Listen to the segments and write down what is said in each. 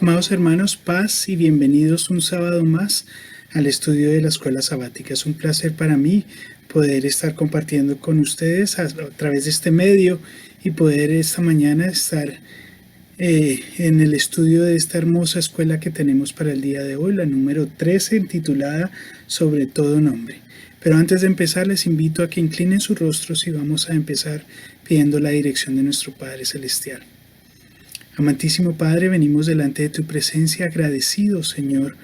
Amados hermanos, paz y bienvenidos un sábado más al estudio de la Escuela Sabática. Es un placer para mí poder estar compartiendo con ustedes a través de este medio y poder esta mañana estar en el estudio de esta hermosa escuela que tenemos para el día de hoy, la número 13, titulada Sobre todo nombre. Pero antes de empezar, les invito a que inclinen sus rostros y vamos a empezar pidiendo la dirección de nuestro Padre Celestial. Amantísimo Padre, venimos delante de tu presencia agradecidos, Señor,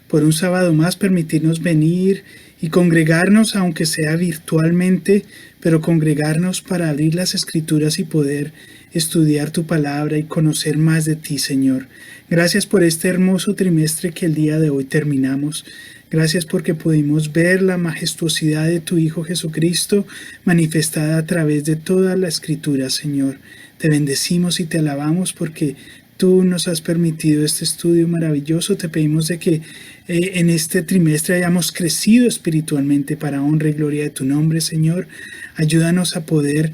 por un sábado más permitirnos venir y congregarnos, aunque sea virtualmente, pero congregarnos para abrir las Escrituras y poder estudiar tu palabra y conocer más de ti, Señor. Gracias por este hermoso trimestre que el día de hoy terminamos. Gracias porque pudimos ver la majestuosidad de tu Hijo Jesucristo manifestada a través de toda la Escritura, Señor. Te bendecimos y te alabamos porque tú nos has permitido este estudio maravilloso. Te pedimos de que en este trimestre hayamos crecido espiritualmente para honra y gloria de tu nombre, Señor. Ayúdanos a poder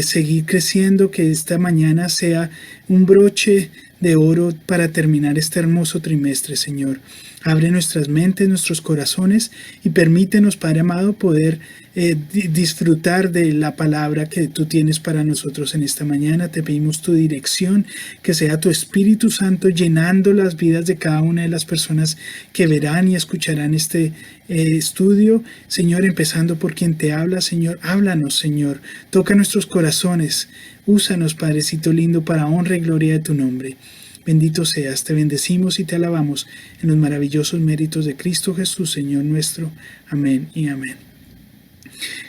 seguir creciendo, que esta mañana sea un broche de oro para terminar este hermoso trimestre, Señor. Abre nuestras mentes, nuestros corazones y permítenos, Padre amado, poder disfrutar de la palabra que tú tienes para nosotros en esta mañana. Te pedimos tu dirección, que sea tu Espíritu Santo llenando las vidas de cada una de las personas que verán y escucharán este estudio. Señor, empezando por quien te habla, Señor, háblanos, Señor. Toca nuestros corazones. Úsanos, Padrecito lindo, para honra y gloria de tu nombre. Bendito seas, te bendecimos y te alabamos en los maravillosos méritos de Cristo Jesús, Señor nuestro. Amén y amén.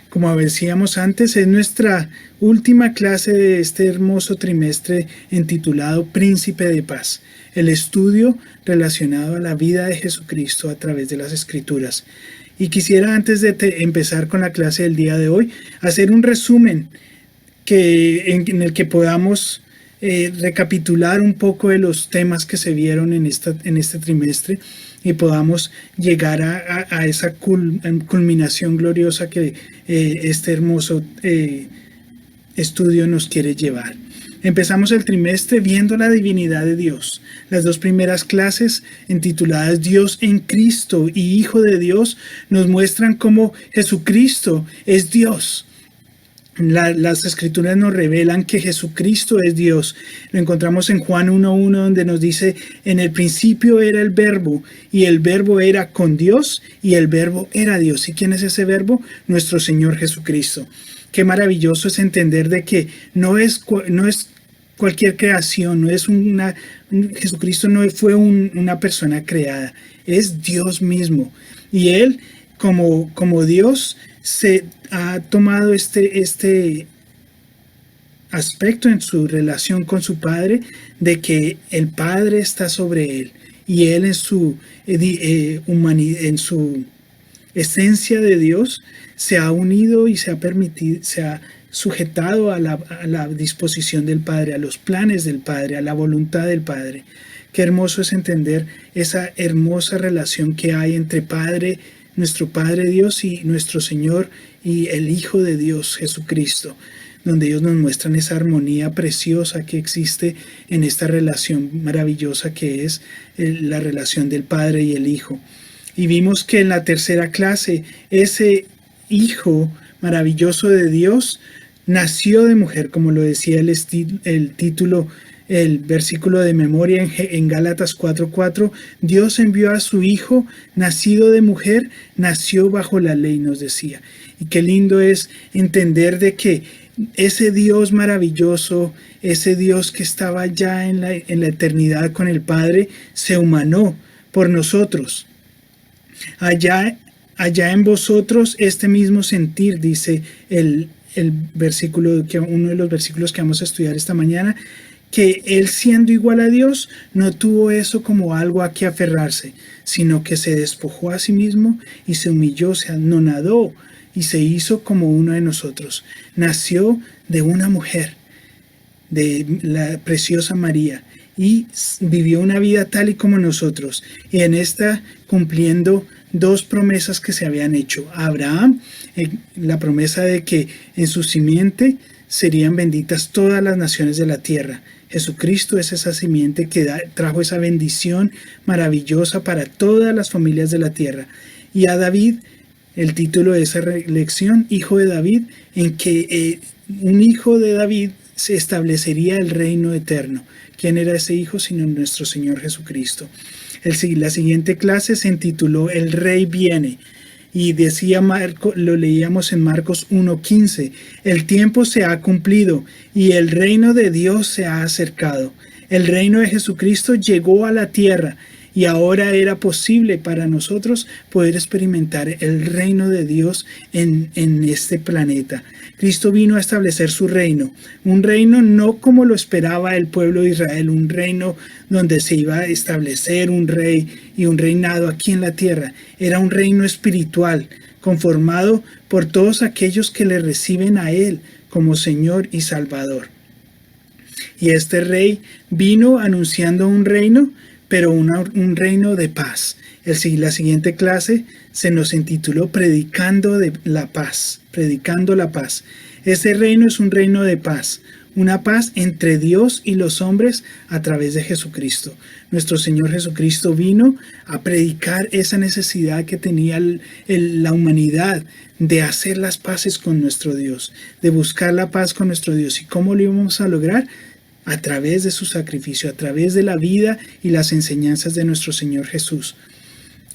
Como decíamos antes, es nuestra última clase de este hermoso trimestre intitulado Príncipe de Paz, el estudio relacionado a la vida de Jesucristo a través de las Escrituras. Y quisiera, antes de empezar con la clase del día de hoy, hacer un resumen en el que podamos recapitular un poco de los temas que se vieron en este trimestre y podamos llegar a esa culminación gloriosa que este hermoso estudio nos quiere llevar. Empezamos el trimestre viendo la divinidad de Dios. Las dos primeras clases, intituladas Dios en Cristo y Hijo de Dios, nos muestran cómo Jesucristo es Dios. Las Escrituras nos revelan que Jesucristo es Dios. Lo encontramos en Juan 1:1, donde nos dice: en el principio era el Verbo, y el Verbo era con Dios, y el Verbo era Dios. ¿Y quién es ese Verbo? Nuestro Señor Jesucristo. Qué maravilloso es entender de que no es cualquier creación, Jesucristo no fue una persona creada, es Dios mismo. Y Él, como Dios, se ha tomado este aspecto en su relación con su Padre, de que el Padre está sobre Él, y Él en su esencia de Dios se ha unido y se ha sujetado a la disposición del Padre, a los planes del Padre, a la voluntad del Padre. Qué hermoso es entender esa hermosa relación que hay entre nuestro Padre Dios y nuestro Señor y el Hijo de Dios, Jesucristo, donde ellos nos muestran esa armonía preciosa que existe en esta relación maravillosa que es la relación del Padre y el Hijo. Y vimos que en la tercera clase, ese Hijo maravilloso de Dios nació de mujer, como lo decía el título, el versículo de memoria en Gálatas 4:4. Dios envió a su Hijo, nacido de mujer, nació bajo la ley, nos decía. Y qué lindo es entender de que ese Dios maravilloso, ese Dios que estaba ya en la eternidad con el Padre, se humanó por nosotros. Allá en vosotros este mismo sentir, dice el versículo, uno de los versículos que vamos a estudiar esta mañana, que Él, siendo igual a Dios, no tuvo eso como algo a que aferrarse, sino que se despojó a sí mismo y se humilló, se anonadó y se hizo como uno de nosotros. Nació de una mujer, de la preciosa María, y vivió una vida tal y como nosotros, y en esta cumpliendo dos promesas que se habían hecho a Abraham, la promesa de que en su simiente serían benditas todas las naciones de la tierra. Jesucristo es esa simiente que trajo esa bendición maravillosa para todas las familias de la tierra. Y a David, el título de esa lección, Hijo de David, en que un hijo de David se establecería el reino eterno. ¿Quién era ese hijo sino nuestro Señor Jesucristo? La siguiente clase se intituló El Rey viene. Y decía lo leíamos en Marcos 1:15, el tiempo se ha cumplido y el reino de Dios se ha acercado. El reino de Jesucristo llegó a la tierra y ahora era posible para nosotros poder experimentar el reino de Dios en este planeta. Cristo vino a establecer su reino, un reino no como lo esperaba el pueblo de Israel, un reino donde se iba a establecer un rey y un reinado aquí en la tierra. Era un reino espiritual, conformado por todos aquellos que le reciben a Él como Señor y Salvador. Y este rey vino anunciando un reino, pero un reino de paz. La siguiente clase se nos intituló Predicando la paz. Ese reino es un reino de paz, una paz entre Dios y los hombres a través de Jesucristo. Nuestro Señor Jesucristo vino a predicar esa necesidad que tenía la humanidad de hacer las paces con nuestro Dios, de buscar la paz con nuestro Dios. ¿Y cómo lo íbamos a lograr? A través de su sacrificio, a través de la vida y las enseñanzas de nuestro Señor Jesús.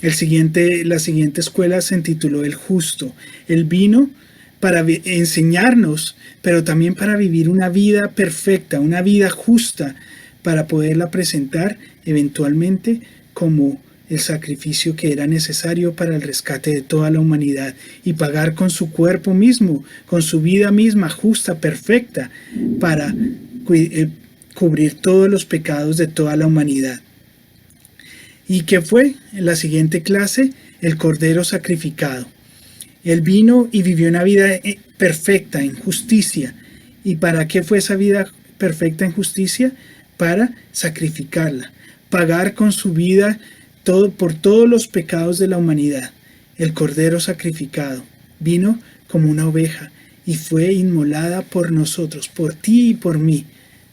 La siguiente escuela se intituló El Justo. Él vino para enseñarnos, pero también para vivir una vida perfecta, una vida justa, para poderla presentar eventualmente como el sacrificio que era necesario para el rescate de toda la humanidad y pagar con su cuerpo mismo, con su vida misma justa, perfecta, para cubrir todos los pecados de toda la humanidad. ¿Y qué fue? En la siguiente clase, el Cordero sacrificado. Él vino y vivió una vida perfecta en justicia. ¿Y para qué fue esa vida perfecta en justicia? Para sacrificarla, pagar con su vida por todos los pecados de la humanidad. El Cordero sacrificado vino como una oveja y fue inmolada por nosotros, por ti y por mí.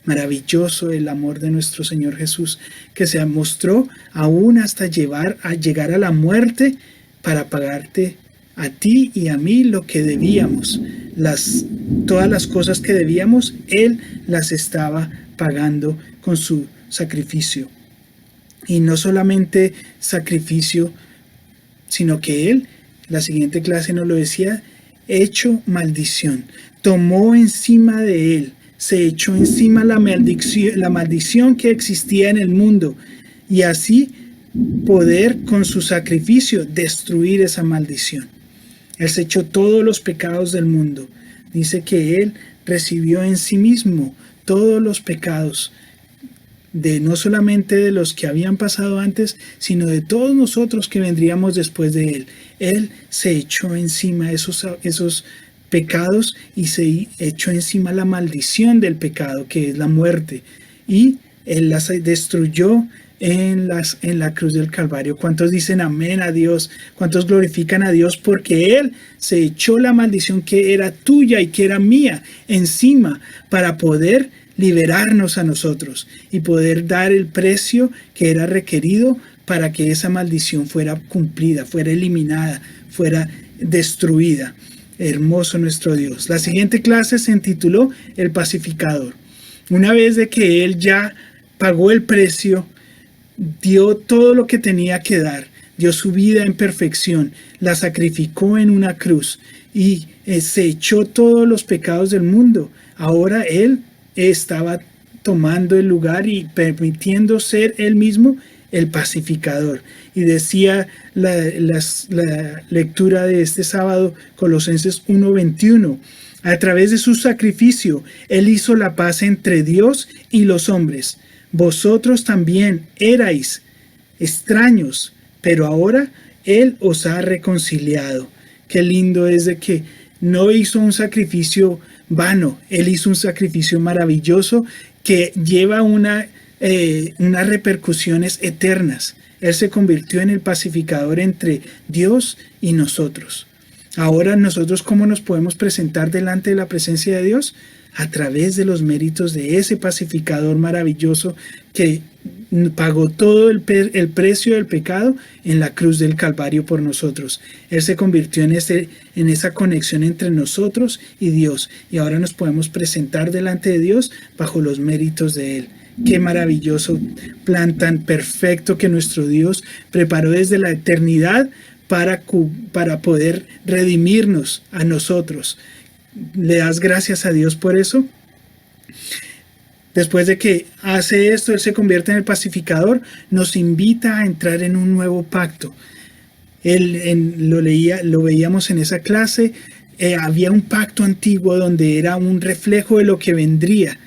Maravilloso el amor de nuestro Señor Jesús, que se mostró aún hasta llegar a la muerte para pagarte a ti y a mí lo que debíamos. Todas las cosas que debíamos, Él las estaba pagando con su sacrificio. Y no solamente sacrificio, sino que Él, la siguiente clase nos lo decía, hecho maldición, tomó encima de Él, se echó encima la maldición que existía en el mundo y así poder con su sacrificio destruir esa maldición. Él se echó todos los pecados del mundo. Dice que Él recibió en sí mismo todos los pecados, no solamente de los que habían pasado antes, sino de todos nosotros que vendríamos después de Él. Él se echó encima esos pecados y se echó encima la maldición del pecado, que es la muerte, y Él las destruyó en la cruz del Calvario. ¿Cuántos dicen amén a Dios? ¿Cuántos glorifican a Dios? Porque Él se echó la maldición que era tuya y que era mía encima para poder liberarnos a nosotros y poder dar el precio que era requerido para que esa maldición fuera cumplida, fuera eliminada, fuera destruida. Hermoso nuestro Dios. La siguiente clase se intituló El Pacificador. Una vez de que Él ya pagó el precio, dio todo lo que tenía que dar, dio su vida en perfección, la sacrificó en una cruz y se echó todos los pecados del mundo. Ahora Él estaba tomando el lugar y permitiendo ser Él mismo el pacificador. Y decía la lectura de este sábado, Colosenses 1:21, a través de su sacrificio, Él hizo la paz entre Dios y los hombres. Vosotros también erais extraños, pero ahora Él os ha reconciliado. Qué lindo es de que no hizo un sacrificio vano, Él hizo un sacrificio maravilloso que lleva unas repercusiones eternas. Él se convirtió en el pacificador entre Dios y nosotros. Ahora nosotros, ¿cómo nos podemos presentar delante de la presencia de Dios? A través de los méritos de ese pacificador maravilloso que pagó todo el precio del pecado en la cruz del Calvario por nosotros. Él se convirtió en esa conexión entre nosotros y Dios, y ahora nos podemos presentar delante de Dios bajo los méritos de Él. Qué maravilloso plan tan perfecto que nuestro Dios preparó desde la eternidad para poder redimirnos a nosotros. ¿Le das gracias a Dios por eso? Después de que hace esto, Él se convierte en el pacificador, nos invita a entrar en un nuevo pacto. Lo veíamos en esa clase, había un pacto antiguo donde era un reflejo de lo que vendría,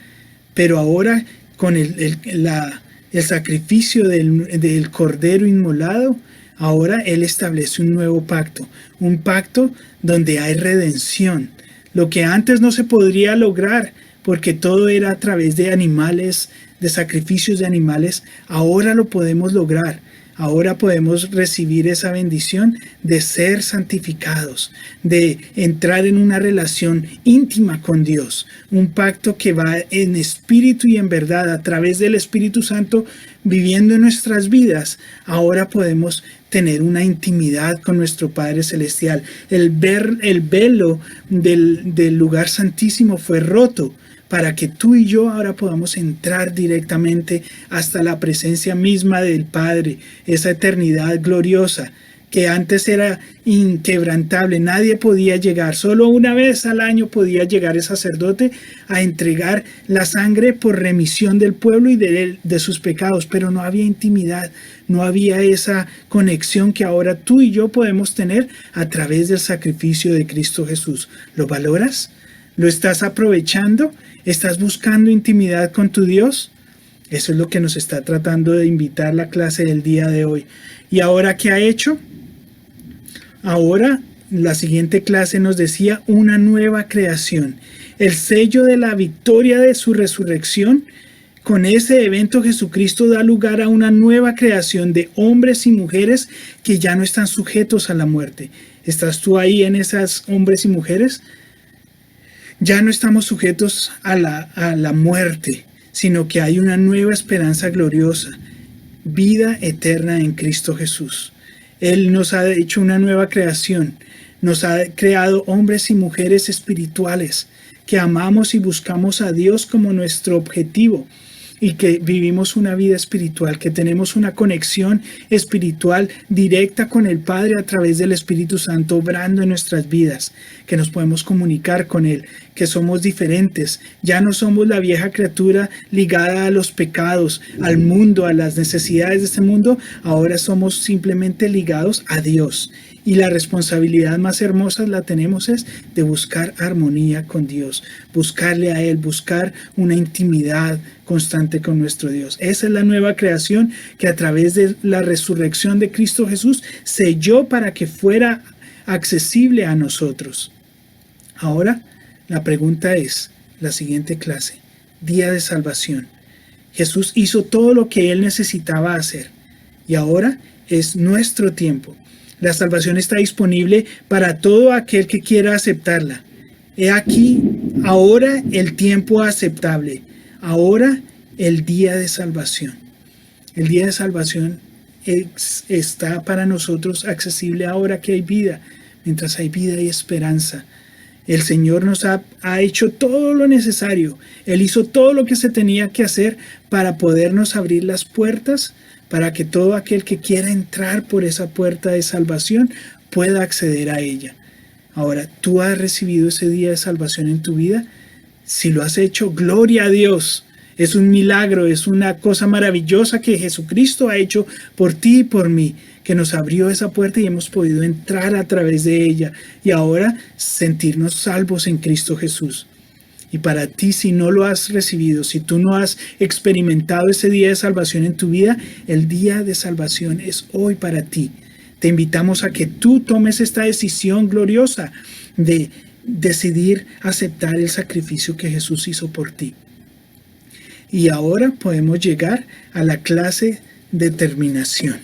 pero ahora con el sacrificio del cordero inmolado, ahora Él establece un nuevo pacto, un pacto donde hay redención. Lo que antes no se podría lograr, porque todo era a través de animales, de sacrificios de animales, ahora lo podemos lograr. Ahora podemos recibir esa bendición de ser santificados, de entrar en una relación íntima con Dios, un pacto que va en espíritu y en verdad a través del Espíritu Santo viviendo en nuestras vidas. Ahora podemos tener una intimidad con nuestro Padre Celestial. El velo del lugar santísimo fue roto, para que tú y yo ahora podamos entrar directamente hasta la presencia misma del Padre, esa eternidad gloriosa que antes era inquebrantable, nadie podía llegar, solo una vez al año podía llegar el sacerdote a entregar la sangre por remisión del pueblo y de sus pecados, pero no había intimidad, no había esa conexión que ahora tú y yo podemos tener a través del sacrificio de Cristo Jesús. ¿Lo valoras? ¿Lo estás aprovechando? ¿Estás buscando intimidad con tu Dios? Eso es lo que nos está tratando de invitar la clase del día de hoy. ¿Y ahora qué ha hecho? Ahora la siguiente clase nos decía una nueva creación. El sello de la victoria de su resurrección. Con ese evento Jesucristo da lugar a una nueva creación de hombres y mujeres que ya no están sujetos a la muerte. ¿Estás tú ahí en esas hombres y mujeres? Ya no estamos sujetos a la muerte, sino que hay una nueva esperanza gloriosa, vida eterna en Cristo Jesús. Él nos ha hecho una nueva creación, nos ha creado hombres y mujeres espirituales que amamos y buscamos a Dios como nuestro objetivo y que vivimos una vida espiritual, que tenemos una conexión espiritual directa con el Padre a través del Espíritu Santo obrando en nuestras vidas, que nos podemos comunicar con Él, que somos diferentes, ya no somos la vieja criatura ligada a los pecados, al mundo, a las necesidades de este mundo, ahora somos simplemente ligados a Dios. Y la responsabilidad más hermosa la tenemos es de buscar armonía con Dios, buscarle a Él, buscar una intimidad constante con nuestro Dios. Esa es la nueva creación que a través de la resurrección de Cristo Jesús selló para que fuera accesible a nosotros. Ahora, la pregunta es la siguiente clase, día de salvación. Jesús hizo todo lo que Él necesitaba hacer y ahora es nuestro tiempo. La salvación está disponible para todo aquel que quiera aceptarla. He aquí, ahora el tiempo aceptable. Ahora el día de salvación. El día de salvación está para nosotros accesible ahora que hay vida. Mientras hay vida y esperanza. El Señor nos ha hecho todo lo necesario. Él hizo todo lo que se tenía que hacer para podernos abrir las puertas, para que todo aquel que quiera entrar por esa puerta de salvación pueda acceder a ella. Ahora, ¿tú has recibido ese día de salvación en tu vida? Si lo has hecho, gloria a Dios. Es un milagro, es una cosa maravillosa que Jesucristo ha hecho por ti y por mí, que nos abrió esa puerta y hemos podido entrar a través de ella y ahora sentirnos salvos en Cristo Jesús. Y para ti, si no lo has recibido, si tú no has experimentado ese día de salvación en tu vida, el día de salvación es hoy para ti. Te invitamos a que tú tomes esta decisión gloriosa de decidir aceptar el sacrificio que Jesús hizo por ti. Y ahora podemos llegar a la clase de terminación.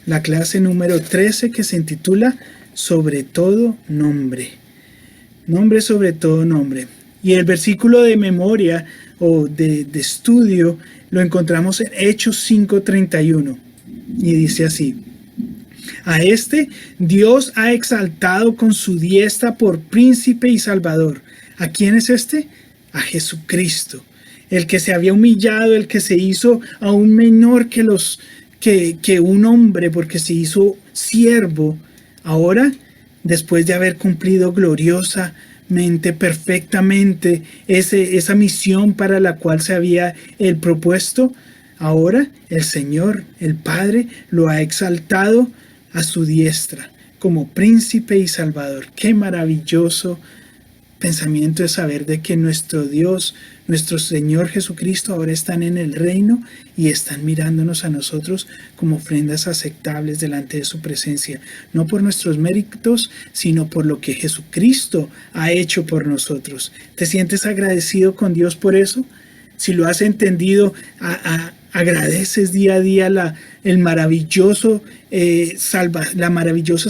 La clase número 13 que se intitula sobre todo nombre. Nombre sobre todo nombre. Y el versículo de memoria o de estudio lo encontramos en Hechos 5:31. Y dice así: a este Dios ha exaltado con su diestra por príncipe y salvador. ¿A quién es este? A Jesucristo, el que se había humillado, el que se hizo aún menor que un hombre, porque se hizo siervo. Ahora, después de haber cumplido gloriosamente, perfectamente esa misión para la cual se había el propuesto, ahora el Señor, el Padre, lo ha exaltado a su diestra como príncipe y salvador. Qué maravilloso pensamiento es saber de que nuestro Dios, nuestro Señor Jesucristo ahora están en el reino y están mirándonos a nosotros como ofrendas aceptables delante de su presencia, no por nuestros méritos, sino por lo que Jesucristo ha hecho por nosotros. ¿Te sientes agradecido con Dios por eso? Si lo has entendido, agradeces día a día la maravillosa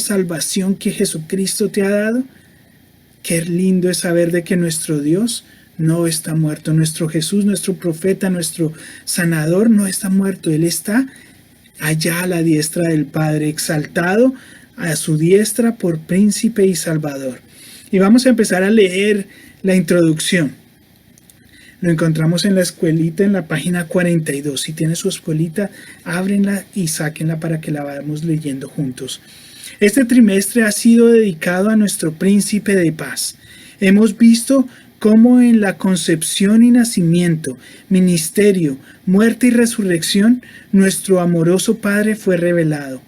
salvación que Jesucristo te ha dado. Qué lindo es saber de que nuestro Dios no está muerto. Nuestro Jesús, nuestro profeta, nuestro sanador no está muerto. Él está allá a la diestra del Padre, exaltado a su diestra por príncipe y salvador. Y vamos a empezar a leer la introducción. Lo encontramos en la escuelita en la página 42. Si tiene su escuelita, ábrenla y sáquenla para que la vayamos leyendo juntos. Este trimestre ha sido dedicado a nuestro príncipe de paz. Hemos visto cómo en la concepción y nacimiento, ministerio, muerte y resurrección, nuestro amoroso Padre fue revelado.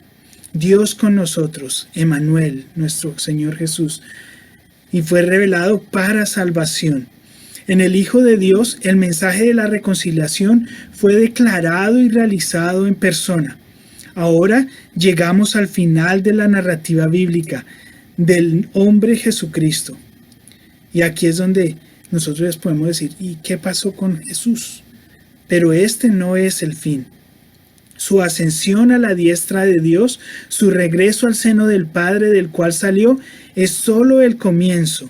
Dios con nosotros, Emmanuel, nuestro Señor Jesús, y fue revelado para salvación. En el Hijo de Dios, el mensaje de la reconciliación fue declarado y realizado en persona. Ahora llegamos al final de la narrativa bíblica del hombre Jesucristo. Y aquí es donde nosotros les podemos decir, ¿y qué pasó con Jesús? Pero este no es el fin. Su ascensión a la diestra de Dios, su regreso al seno del Padre del cual salió, es solo el comienzo.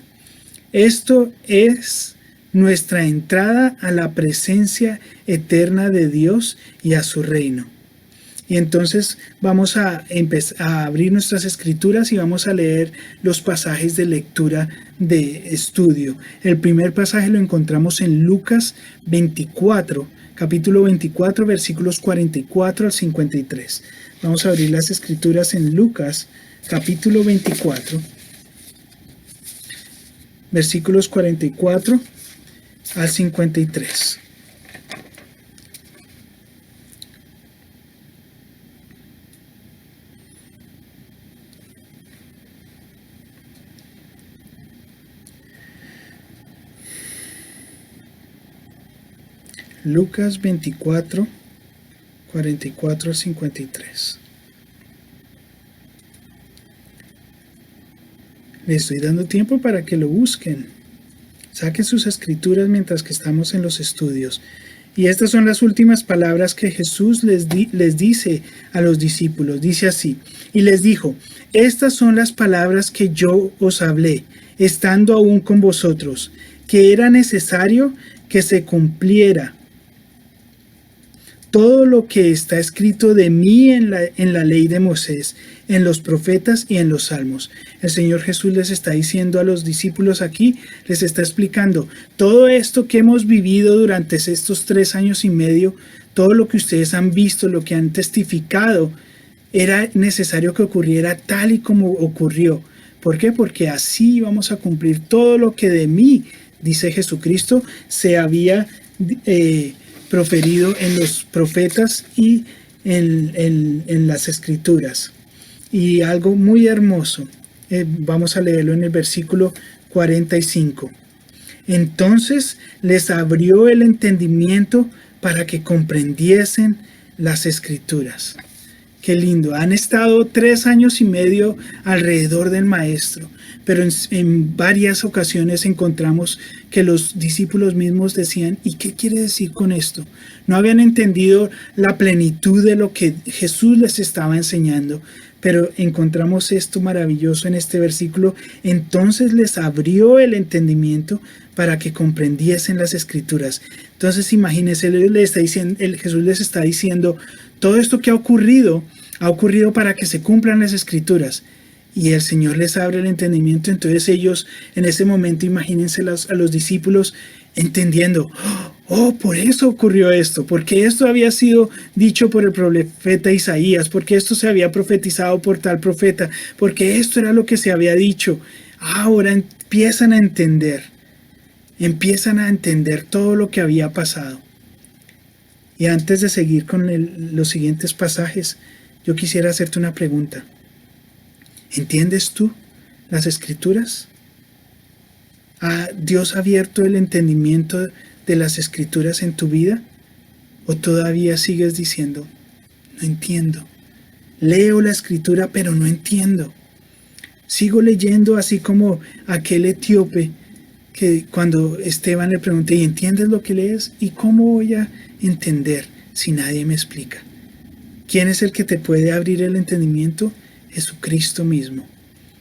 Esto es nuestra entrada a la presencia eterna de Dios y a su reino. Y entonces vamos a abrir nuestras escrituras y vamos a leer los pasajes de lectura de estudio. El primer pasaje lo encontramos en Lucas 24, capítulo 24, versículos 44 al 53. Vamos a abrir las escrituras en Lucas, capítulo 24, versículos 44 al 53. Lucas 24, 44 al 53. Les estoy dando tiempo para que lo busquen. Saquen sus escrituras mientras que estamos en los estudios. Y estas son las últimas palabras que Jesús les dice a los discípulos. Dice así: y les dijo, estas son las palabras que yo os hablé, estando aún con vosotros, que era necesario que se cumpliera todo lo que está escrito de mí en la ley de Moisés, en los profetas y en los salmos. El Señor Jesús les está diciendo a los discípulos aquí, les está explicando todo esto que hemos vivido durante estos 3 años y medio, todo lo que ustedes han visto, lo que han testificado, era necesario que ocurriera tal y como ocurrió. ¿Por qué? Porque así vamos a cumplir todo lo que de mí, dice Jesucristo, se había proferido en los profetas y en las escrituras. Y algo muy hermoso, vamos a leerlo en el versículo 45. Entonces les abrió el entendimiento para que comprendiesen las escrituras. Qué lindo, han estado 3 años y medio alrededor del maestro, pero en varias ocasiones encontramos que los discípulos mismos decían, ¿y qué quiere decir con esto? No habían entendido la plenitud de lo que Jesús les estaba enseñando, Pero encontramos esto maravilloso en este versículo. Entonces les abrió el entendimiento para que comprendiesen las escrituras. Entonces imagínense, Jesús les está diciendo, todo esto que ha ocurrido para que se cumplan las escrituras. Y el Señor les abre el entendimiento. Entonces ellos en ese momento, imagínense a los discípulos entendiendo, oh, por eso ocurrió esto, porque esto había sido dicho por el profeta Isaías, porque esto se había profetizado por tal profeta, porque esto era lo que se había dicho. Ahora empiezan a entender todo lo que había pasado. Y antes de seguir con los siguientes pasajes, yo quisiera hacerte una pregunta. ¿Entiendes tú las escrituras? ¿Ha Dios abierto el entendimiento de las escrituras en tu vida? ¿O todavía sigues diciendo, no entiendo? Leo la escritura pero no entiendo. Sigo leyendo así como aquel etíope que cuando Esteban le pregunté, ¿y entiendes lo que lees? ¿Y cómo voy a entender si nadie me explica? ¿Quién es el que te puede abrir el entendimiento? Jesucristo mismo.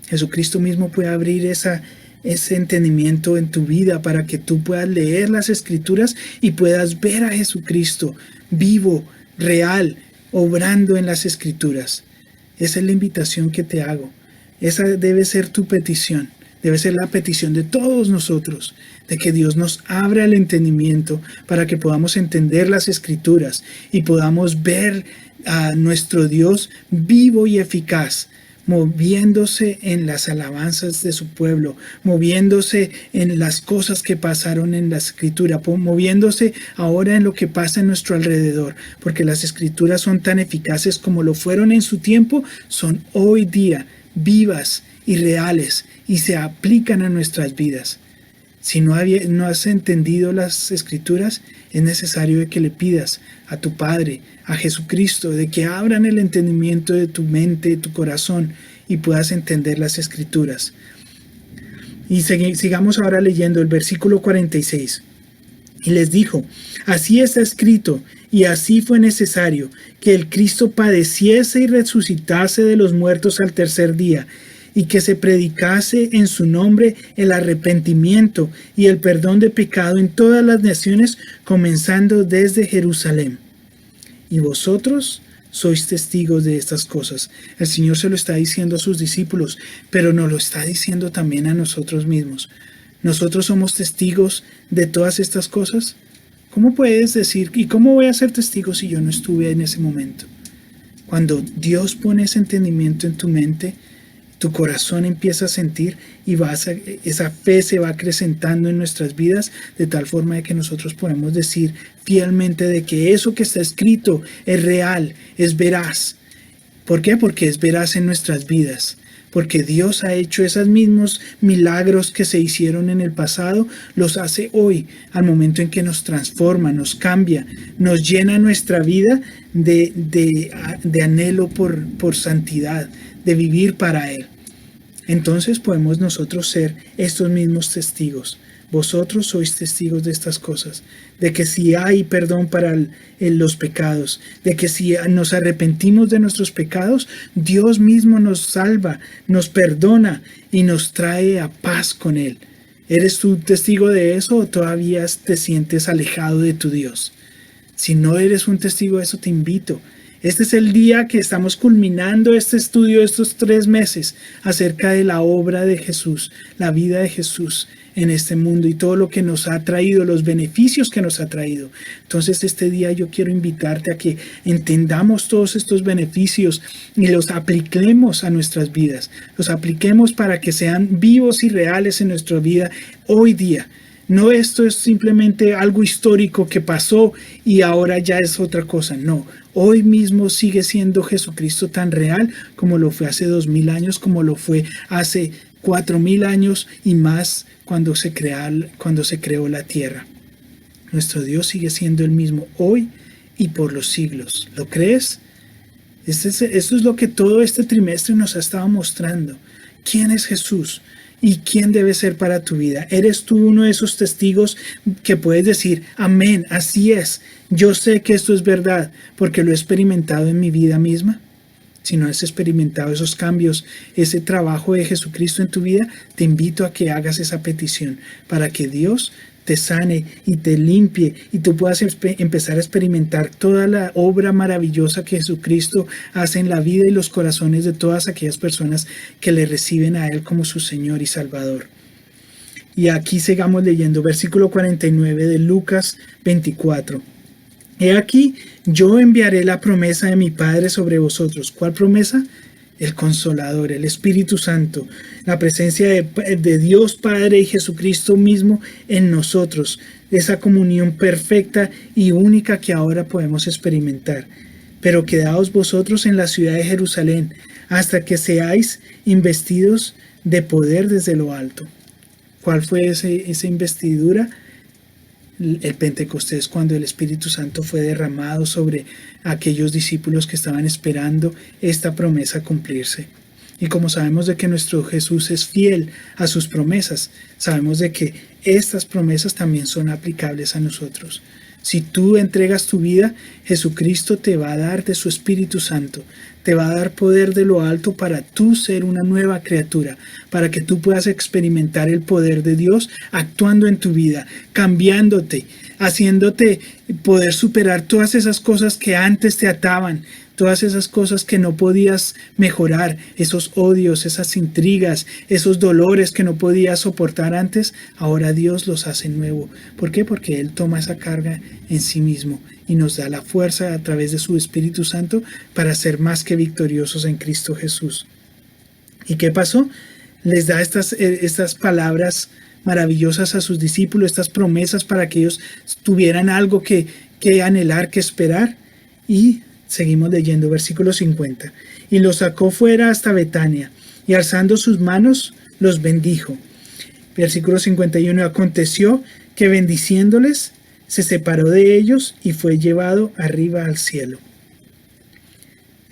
Jesucristo mismo puede abrir ese entendimiento en tu vida para que tú puedas leer las escrituras y puedas ver a Jesucristo vivo, real, obrando en las escrituras. Esa es la invitación que te hago. Esa debe ser tu petición. Debe ser la petición de todos nosotros, de que Dios nos abra el entendimiento para que podamos entender las escrituras y podamos ver a nuestro Dios vivo y eficaz, moviéndose en las alabanzas de su pueblo, moviéndose en las cosas que pasaron en la escritura, moviéndose ahora en lo que pasa en nuestro alrededor, porque las escrituras son tan eficaces como lo fueron en su tiempo, son hoy día vivas y reales y se aplican a nuestras vidas. Si no has entendido las escrituras, es necesario que le pidas a tu Padre, a Jesucristo, de que abran el entendimiento de tu mente, de tu corazón y puedas entender las escrituras. Y sigamos ahora leyendo el versículo 46. Y les dijo, así está escrito, y así fue necesario, que el Cristo padeciese y resucitase de los muertos al tercer día, y que se predicase en su nombre el arrepentimiento y el perdón de pecado en todas las naciones, comenzando desde Jerusalén. Y vosotros sois testigos de estas cosas. El Señor se lo está diciendo a sus discípulos, pero nos lo está diciendo también a nosotros mismos. ¿Nosotros somos testigos de todas estas cosas? ¿Cómo puedes decir, y cómo voy a ser testigo si yo no estuve en ese momento? Cuando Dios pone ese entendimiento en tu mente, tu corazón empieza a sentir y esa fe se va acrecentando en nuestras vidas de tal forma de que nosotros podemos decir fielmente de que eso que está escrito es real, es veraz. ¿Por qué? Porque es veraz en nuestras vidas. Porque Dios ha hecho esos mismos milagros que se hicieron en el pasado, los hace hoy, al momento en que nos transforma, nos cambia, nos llena nuestra vida de anhelo por santidad, de vivir para Él. Entonces podemos nosotros ser estos mismos testigos. Vosotros sois testigos de estas cosas, de que si hay perdón para los pecados, de que si nos arrepentimos de nuestros pecados, Dios mismo nos salva, nos perdona y nos trae a paz con Él. ¿Eres tú testigo de eso o todavía te sientes alejado de tu Dios? Si no eres un testigo de eso, te invito. Este es el día que estamos culminando este estudio de estos 3 meses acerca de la obra de Jesús, la vida de Jesús en este mundo y todo lo que nos ha traído, los beneficios que nos ha traído. Entonces este día yo quiero invitarte a que entendamos todos estos beneficios y los apliquemos a nuestras vidas, los apliquemos para que sean vivos y reales en nuestra vida hoy día. No, esto es simplemente algo histórico que pasó y ahora ya es otra cosa. No, hoy mismo sigue siendo Jesucristo tan real como lo fue hace 2000 años, como lo fue hace 4000 años y más cuando se creó la tierra. Nuestro Dios sigue siendo el mismo hoy y por los siglos. ¿Lo crees? Esto es lo que todo este trimestre nos ha estado mostrando. ¿Quién es Jesús? ¿Y quién debe ser para tu vida? ¿Eres tú uno de esos testigos que puedes decir, amén, así es, yo sé que esto es verdad porque lo he experimentado en mi vida misma? si no has experimentado esos cambios, ese trabajo de Jesucristo en tu vida, te invito a que hagas esa petición para que Dios te sane y te limpie y tú puedas empezar a experimentar toda la obra maravillosa que Jesucristo hace en la vida y los corazones de todas aquellas personas que le reciben a Él como su Señor y Salvador. Y aquí sigamos leyendo versículo 49 de Lucas 24. He aquí, yo enviaré la promesa de mi Padre sobre vosotros. ¿Cuál promesa? El Consolador, el Espíritu Santo, la presencia de Dios Padre y Jesucristo mismo en nosotros, esa comunión perfecta y única que ahora podemos experimentar. Pero quedaos vosotros en la ciudad de Jerusalén hasta que seáis investidos de poder desde lo alto. ¿Cuál fue esa investidura? El Pentecostés, cuando el Espíritu Santo fue derramado sobre aquellos discípulos que estaban esperando esta promesa cumplirse. Y como sabemos de que nuestro Jesús es fiel a sus promesas, sabemos de que estas promesas también son aplicables a nosotros. Si tú entregas tu vida, Jesucristo te va a dar de su Espíritu Santo, te va a dar poder de lo alto para tú ser una nueva criatura, para que tú puedas experimentar el poder de Dios actuando en tu vida, cambiándote, haciéndote poder superar todas esas cosas que antes te ataban, todas esas cosas que no podías mejorar, esos odios, esas intrigas, esos dolores que no podías soportar antes, ahora Dios los hace nuevo. ¿Por qué? Porque Él toma esa carga en sí mismo y nos da la fuerza a través de su Espíritu Santo para ser más que victoriosos en Cristo Jesús. ¿Y qué pasó? Les da estas palabras maravillosas a sus discípulos, estas promesas para que ellos tuvieran algo que anhelar, que esperar. Y seguimos leyendo versículo 50. Y los sacó fuera hasta Betania, y alzando sus manos los bendijo. Versículo 51. Aconteció que bendiciéndoles, se separó de ellos y fue llevado arriba al cielo.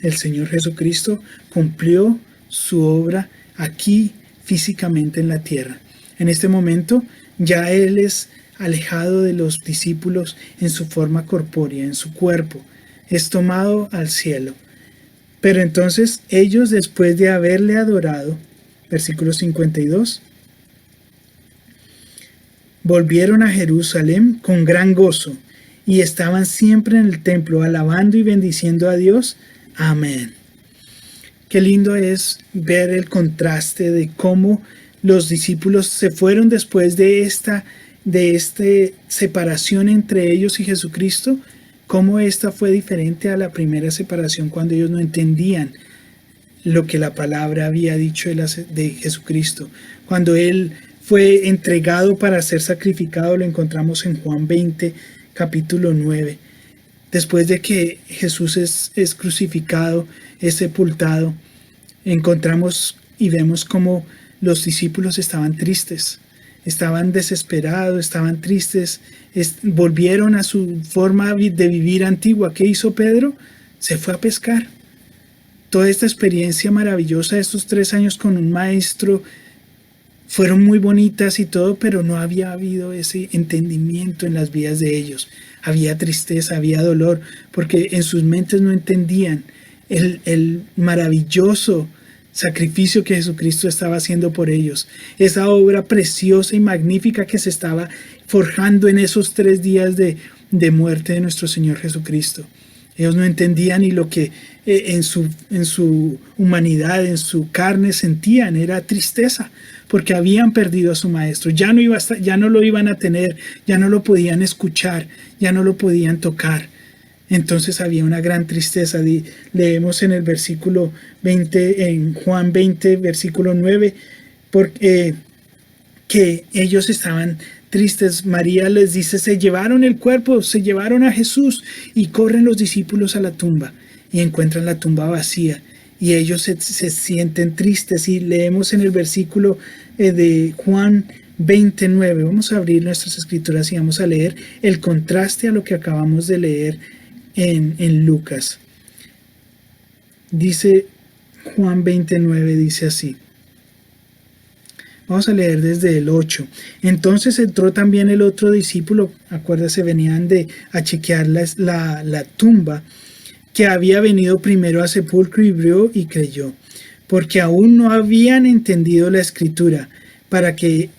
El Señor Jesucristo cumplió su obra aquí físicamente en la tierra. En este momento ya Él es alejado de los discípulos en su forma corpórea, en su cuerpo. Es tomado al cielo. Pero entonces ellos, después de haberle adorado, versículo 52, volvieron a Jerusalén con gran gozo y estaban siempre en el templo alabando y bendiciendo a Dios. Amén. Qué lindo es ver el contraste de cómo los discípulos se fueron después de esta separación entre ellos y Jesucristo, cómo esta fue diferente a la primera separación cuando ellos no entendían lo que la palabra había dicho de Jesucristo. Cuando Él fue entregado para ser sacrificado, lo encontramos en Juan 20, capítulo 9. Después de que Jesús es crucificado, es sepultado, encontramos y vemos cómo los discípulos estaban tristes, estaban desesperados, estaban tristes, volvieron a su forma de vivir antigua. ¿Qué hizo Pedro? Se fue a pescar. Toda esta experiencia maravillosa de estos 3 años con un maestro fueron muy bonitas y todo, pero no había habido ese entendimiento en las vidas de ellos. Había tristeza, había dolor, porque en sus mentes no entendían el maravilloso sacrificio que Jesucristo estaba haciendo por ellos, esa obra preciosa y magnífica que se estaba forjando en esos 3 días de muerte de nuestro Señor Jesucristo. Ellos no entendían, y lo que en su humanidad, en su carne sentían era tristeza, porque habían perdido a su maestro. Ya no lo iban a tener, ya no lo podían escuchar, ya no lo podían tocar. Entonces había una gran tristeza. Leemos en el versículo 20, en Juan 20, versículo 9, que ellos estaban tristes. María les dice: se llevaron el cuerpo, se llevaron a Jesús. Y corren los discípulos a la tumba y encuentran la tumba vacía. Y ellos se sienten tristes. Y leemos en el versículo de Juan 29. Vamos a abrir nuestras escrituras y vamos a leer el contraste a lo que acabamos de leer en Lucas. Dice Juan 29, dice así. Vamos a leer desde el 8. Entonces entró también el otro discípulo. Acuérdase, venían a chequear la tumba. que había venido primero al sepulcro y vio y creyó, porque aún no habían entendido la escritura, para que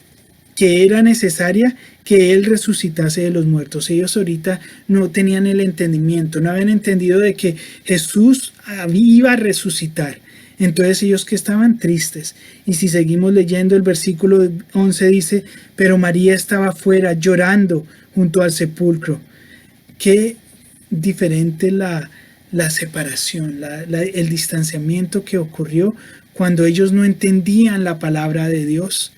era necesaria que Él resucitase de los muertos. Ellos ahorita no tenían el entendimiento, no habían entendido de que Jesús iba a resucitar. Entonces ellos que estaban tristes. Y si seguimos leyendo el versículo 11 dice, pero María estaba fuera llorando junto al sepulcro. Qué diferente la separación, el distanciamiento que ocurrió cuando ellos no entendían la palabra de Dios.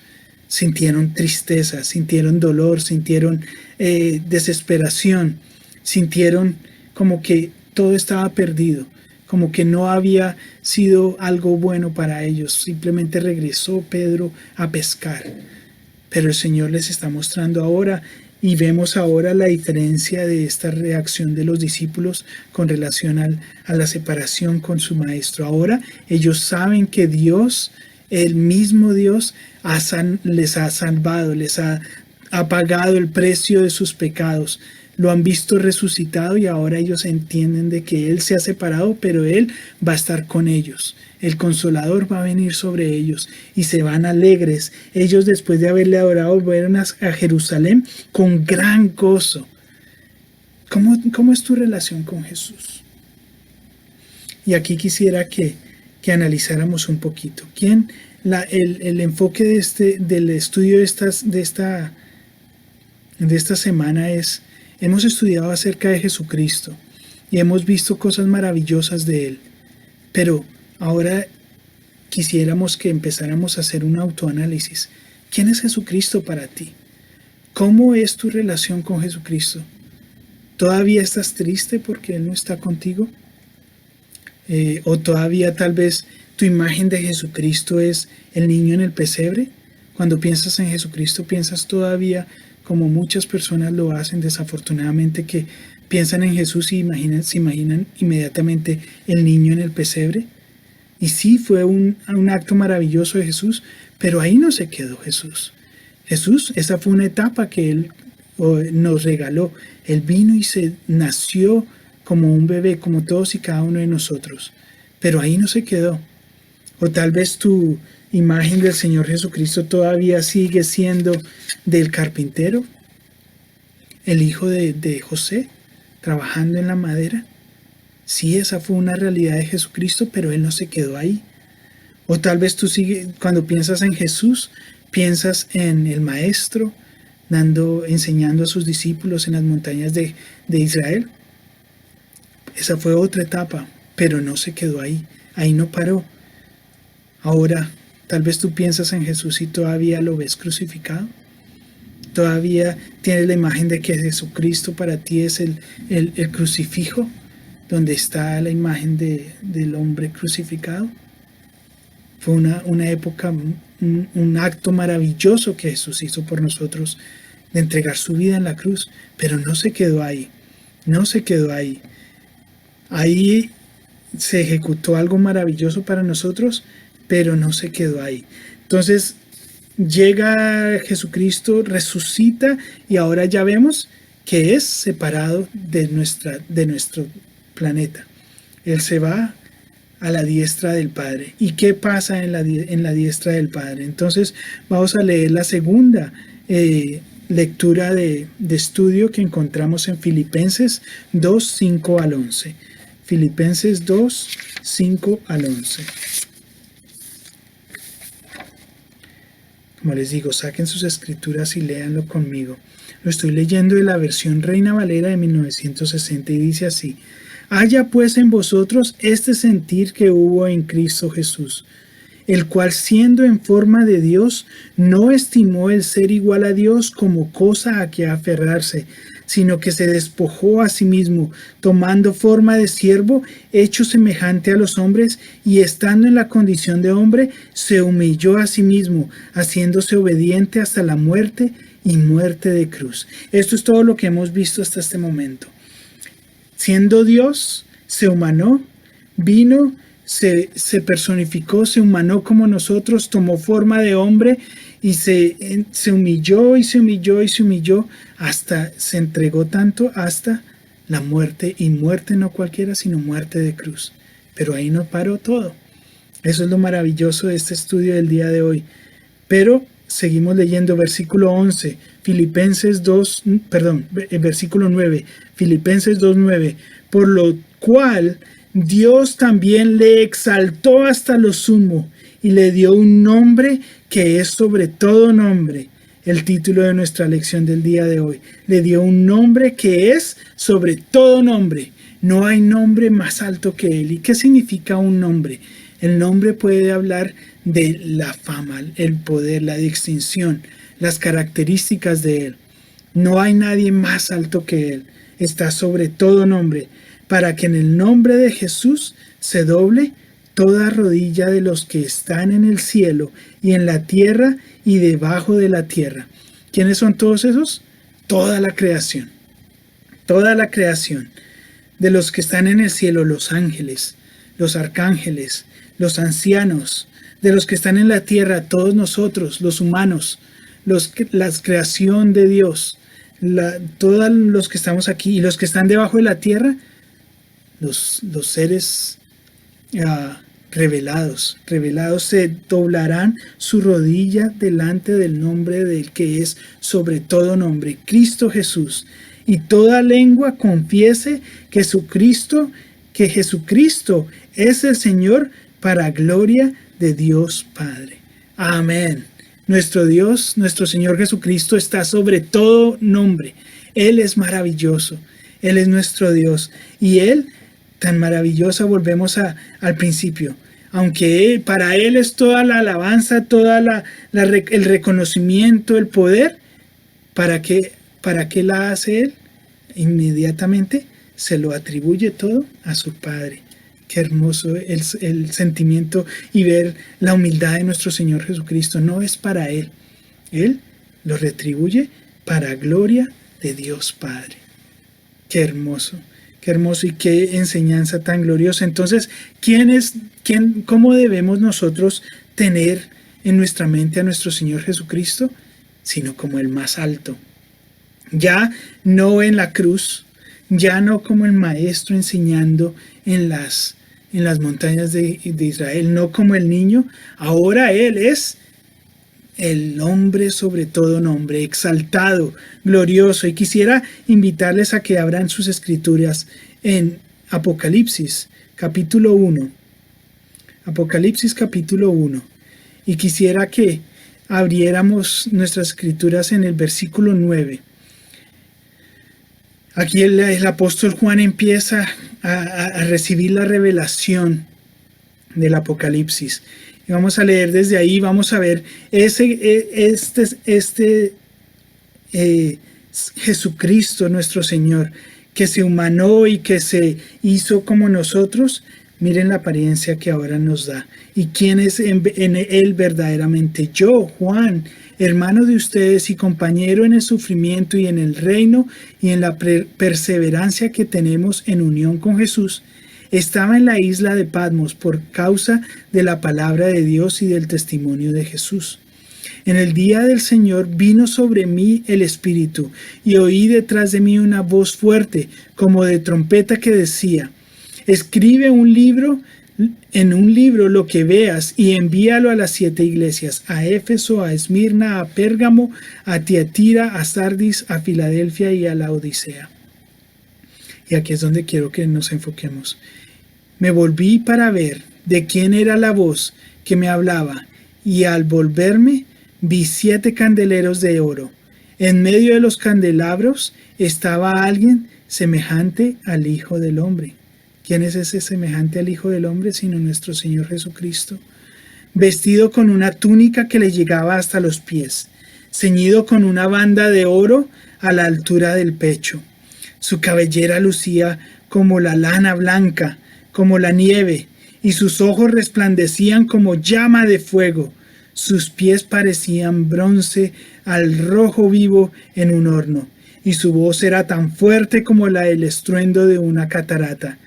Sintieron tristeza, sintieron dolor, sintieron desesperación, sintieron como que todo estaba perdido, como que no había sido algo bueno para ellos. Simplemente regresó Pedro a pescar. Pero el Señor les está mostrando ahora, y vemos ahora la diferencia de esta reacción de los discípulos con relación a la separación con su maestro. Ahora ellos saben que Dios, el mismo Dios, les ha salvado, les ha pagado el precio de sus pecados. Lo han visto resucitado y ahora ellos entienden de que Él se ha separado, pero Él va a estar con ellos. El Consolador va a venir sobre ellos y se van alegres. Ellos, después de haberle adorado, volvieron a Jerusalén con gran gozo. ¿Cómo es tu relación con Jesús? Y aquí quisiera que analizáramos un poquito. El enfoque del estudio de esta semana es: hemos estudiado acerca de Jesucristo y hemos visto cosas maravillosas de Él, pero ahora quisiéramos que empezáramos a hacer un autoanálisis. ¿Quién es Jesucristo para ti? ¿Cómo es tu relación con Jesucristo? ¿Todavía estás triste porque Él no está contigo? ¿O todavía tal vez tu imagen de Jesucristo es el niño en el pesebre? Cuando piensas en Jesucristo, piensas todavía, como muchas personas lo hacen desafortunadamente, que piensan en Jesús y se imaginan inmediatamente el niño en el pesebre. Y sí, fue un acto maravilloso de Jesús, pero ahí no se quedó Jesús. Esa fue una etapa que Él nos regaló. Él vino y se nació como un bebé, como todos y cada uno de nosotros. Pero ahí no se quedó. O tal vez tu imagen del Señor Jesucristo todavía sigue siendo del carpintero, el hijo de José, trabajando en la madera. Sí, esa fue una realidad de Jesucristo, pero Él no se quedó ahí. O tal vez cuando piensas en Jesús, piensas en el Maestro, enseñando a sus discípulos en las montañas de Israel. Esa fue otra etapa, pero no se quedó ahí no paró. Ahora, tal vez tú piensas en Jesús y todavía lo ves crucificado. Todavía tienes la imagen de que Jesucristo para ti es el crucifijo, donde está la imagen del hombre crucificado. Fue una época, un acto maravilloso que Jesús hizo por nosotros, de entregar su vida en la cruz, pero no se quedó ahí, no se quedó ahí. Ahí se ejecutó algo maravilloso para nosotros, pero no se quedó ahí. Entonces llega Jesucristo, resucita y ahora ya vemos que es separado de nuestro planeta. Él se va a la diestra del Padre. ¿Y qué pasa en la diestra del Padre? Entonces vamos a leer la segunda lectura de estudio que encontramos en Filipenses 2, 5 al 11. Filipenses 2, 5 al 11. Como les digo, saquen sus escrituras y léanlo conmigo. Lo estoy leyendo de la versión Reina Valera de 1960 y dice así: haya pues en vosotros este sentir que hubo en Cristo Jesús, el cual, siendo en forma de Dios, no estimó el ser igual a Dios como cosa a que aferrarse, sino que se despojó a sí mismo, tomando forma de siervo, hecho semejante a los hombres, y estando en la condición de hombre, se humilló a sí mismo, haciéndose obediente hasta la muerte y muerte de cruz. Esto es todo lo que hemos visto hasta este momento. Siendo Dios, se humanó, vino, se personificó, se humanó como nosotros, tomó forma de hombre y se humilló y se humilló y se humilló hasta se entregó tanto hasta la muerte, y muerte no cualquiera, sino muerte de cruz. Pero ahí no paró todo. Eso es lo maravilloso de este estudio del día de hoy. Pero seguimos leyendo versículo 11, versículo 9, Filipenses 2:9, por lo cual Dios también le exaltó hasta lo sumo y le dio un nombre que es sobre todo nombre. El título de nuestra lección del día de hoy. Le dio un nombre que es sobre todo nombre. No hay nombre más alto que él. ¿Y qué significa un nombre? El nombre puede hablar de la fama, el poder, la distinción, las características de él. No hay nadie más alto que él. Está sobre todo nombre, para que en el nombre de Jesús se doble toda rodilla de los que están en el cielo y en la tierra y debajo de la tierra. ¿Quiénes son todos esos? Toda la creación. Toda la creación. De los que están en el cielo, los ángeles, los arcángeles, los ancianos. De los que están en la tierra, todos nosotros, los humanos, la creación de Dios. Todos los que estamos aquí y los que están debajo de la tierra, los seres revelados se doblarán su rodilla delante del nombre del que es sobre todo nombre, Cristo Jesús, y toda lengua confiese que Jesucristo es el Señor, para gloria de Dios Padre. Amén. Nuestro Dios, nuestro Señor Jesucristo está sobre todo nombre. Él es maravilloso. Él es nuestro Dios. Y Él, tan maravillosa, volvemos al principio. Aunque para Él es toda la alabanza, el reconocimiento, el poder, ¿para qué la hace Él? Inmediatamente se lo atribuye todo a su Padre. Qué hermoso el sentimiento y ver la humildad de nuestro Señor Jesucristo. No es para Él. Él lo retribuye para gloria de Dios Padre. Qué hermoso y qué enseñanza tan gloriosa. Entonces, ¿cómo debemos nosotros tener en nuestra mente a nuestro Señor Jesucristo? Sino como el más alto. Ya no en la cruz, ya no como el maestro enseñando en las montañas de Israel, no como el niño. Ahora Él es el nombre sobre todo nombre, exaltado, glorioso. Y quisiera invitarles a que abran sus escrituras en Apocalipsis capítulo 1. Apocalipsis capítulo 1. Y quisiera que abriéramos nuestras escrituras en el versículo 9. Aquí el apóstol Juan empieza a recibir la revelación del Apocalipsis. Y vamos a leer desde ahí, vamos a ver Jesucristo nuestro Señor, que se humanó y que se hizo como nosotros. Miren la apariencia que ahora nos da. ¿Y quién es en Él verdaderamente? Yo, Juan, hermano de ustedes y compañero en el sufrimiento y en el reino y en la perseverancia que tenemos en unión con Jesús, estaba en la isla de Patmos por causa de la palabra de Dios y del testimonio de Jesús. En el día del Señor vino sobre mí el Espíritu, y oí detrás de mí una voz fuerte, como de trompeta, que decía: escribe en un libro lo que veas y envíalo a las 7 iglesias, a Éfeso, a Esmirna, a Pérgamo, a Tiatira, a Sardis, a Filadelfia y a la Odisea. Y aquí es donde quiero que nos enfoquemos. Me volví para ver de quién era la voz que me hablaba, y al volverme vi 7 candeleros de oro. En medio de los candelabros estaba alguien semejante al Hijo del Hombre. ¿Quién es ese semejante al Hijo del Hombre sino nuestro Señor Jesucristo? Vestido con una túnica que le llegaba hasta los pies, ceñido con una banda de oro a la altura del pecho. Su cabellera lucía como la lana blanca, como la nieve, y sus ojos resplandecían como llama de fuego. Sus pies parecían bronce al rojo vivo en un horno, y su voz era tan fuerte como la del estruendo de una catarata.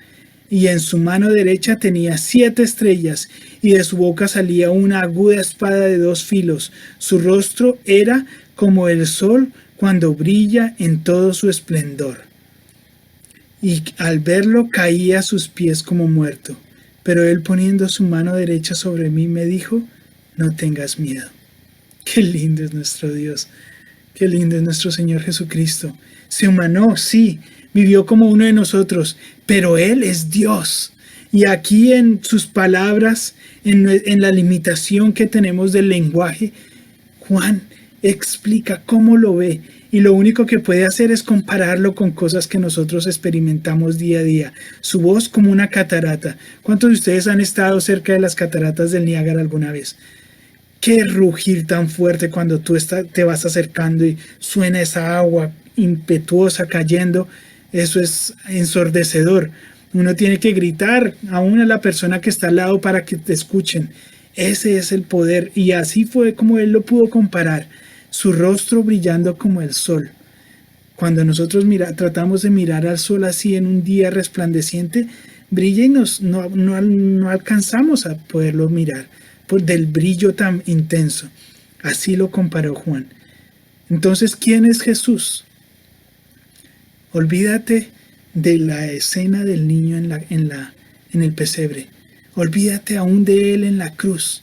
Y en su mano derecha tenía 7 estrellas, y de su boca salía una aguda espada de 2 filos. Su rostro era como el sol cuando brilla en todo su esplendor. y al verlo caí a sus pies como muerto. Pero él, poniendo su mano derecha sobre mí, me dijo: no tengas miedo. Qué lindo es nuestro Dios. Qué lindo es nuestro Señor Jesucristo. Se humanó, sí, vivió como uno de nosotros, pero Él es Dios. Y aquí en sus palabras, en la limitación que tenemos del lenguaje, Juan explica cómo lo ve, y lo único que puede hacer es compararlo con cosas que nosotros experimentamos día a día. Su voz como una catarata. ¿Cuántos de ustedes han estado cerca de las cataratas del Niágara alguna vez? Qué rugir tan fuerte cuando tú te vas acercando y suena esa agua impetuosa cayendo. Eso es ensordecedor. Uno tiene que gritar aún a la persona que está al lado para que te escuchen. Ese es el poder, y así fue como él lo pudo comparar. Su rostro brillando como el sol. Cuando nosotros tratamos de mirar al sol así en un día resplandeciente, brilla y no alcanzamos a poderlo mirar por del brillo tan intenso. Así lo comparó Juan. Entonces, ¿quién es Jesús? Olvídate de la escena del niño en el pesebre. Olvídate aún de él en la cruz.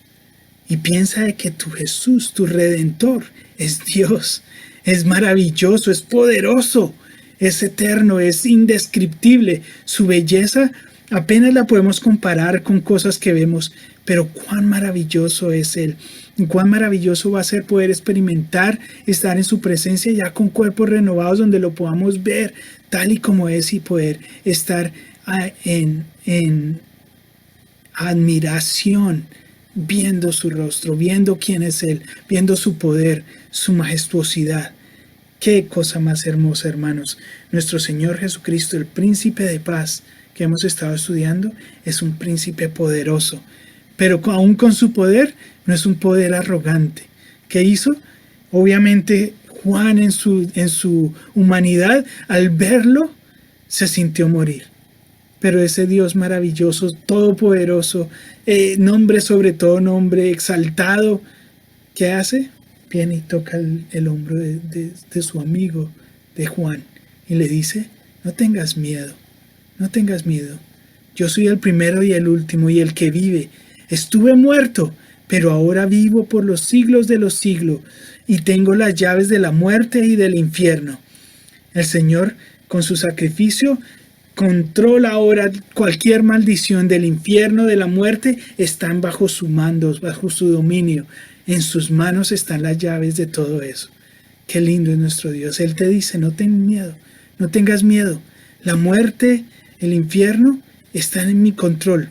Y piensa de que tu Jesús, tu Redentor, es Dios. Es maravilloso, es poderoso, es eterno, es indescriptible. Su belleza apenas la podemos comparar con cosas que vemos, pero cuán maravilloso es Él. Y cuán maravilloso va a ser poder experimentar, estar en su presencia ya con cuerpos renovados donde lo podamos ver tal y como es, y poder estar en admiración, viendo su rostro, viendo quién es Él, viendo su poder, su majestuosidad. Qué cosa más hermosa, hermanos. Nuestro Señor Jesucristo, el príncipe de paz que hemos estado estudiando, es un príncipe poderoso, pero aún con su poder no es un poder arrogante. ¿Qué hizo? Obviamente Juan en su humanidad, al verlo, se sintió morir. Pero ese Dios maravilloso, todopoderoso, nombre sobre todo nombre, exaltado, ¿qué hace? Viene y toca el hombro de su amigo, de Juan, y le dice: no tengas miedo, no tengas miedo. Yo soy el primero y el último y el que vive. Estuve muerto, pero ahora vivo por los siglos de los siglos, y tengo las llaves de la muerte y del infierno. El Señor, con su sacrificio, controla ahora cualquier maldición del infierno, de la muerte. Están bajo su mando, bajo su dominio. En sus manos están las llaves de todo eso. Qué lindo es nuestro Dios. Él te dice: no tengas miedo, no tengas miedo. La muerte, el infierno, están en mi control.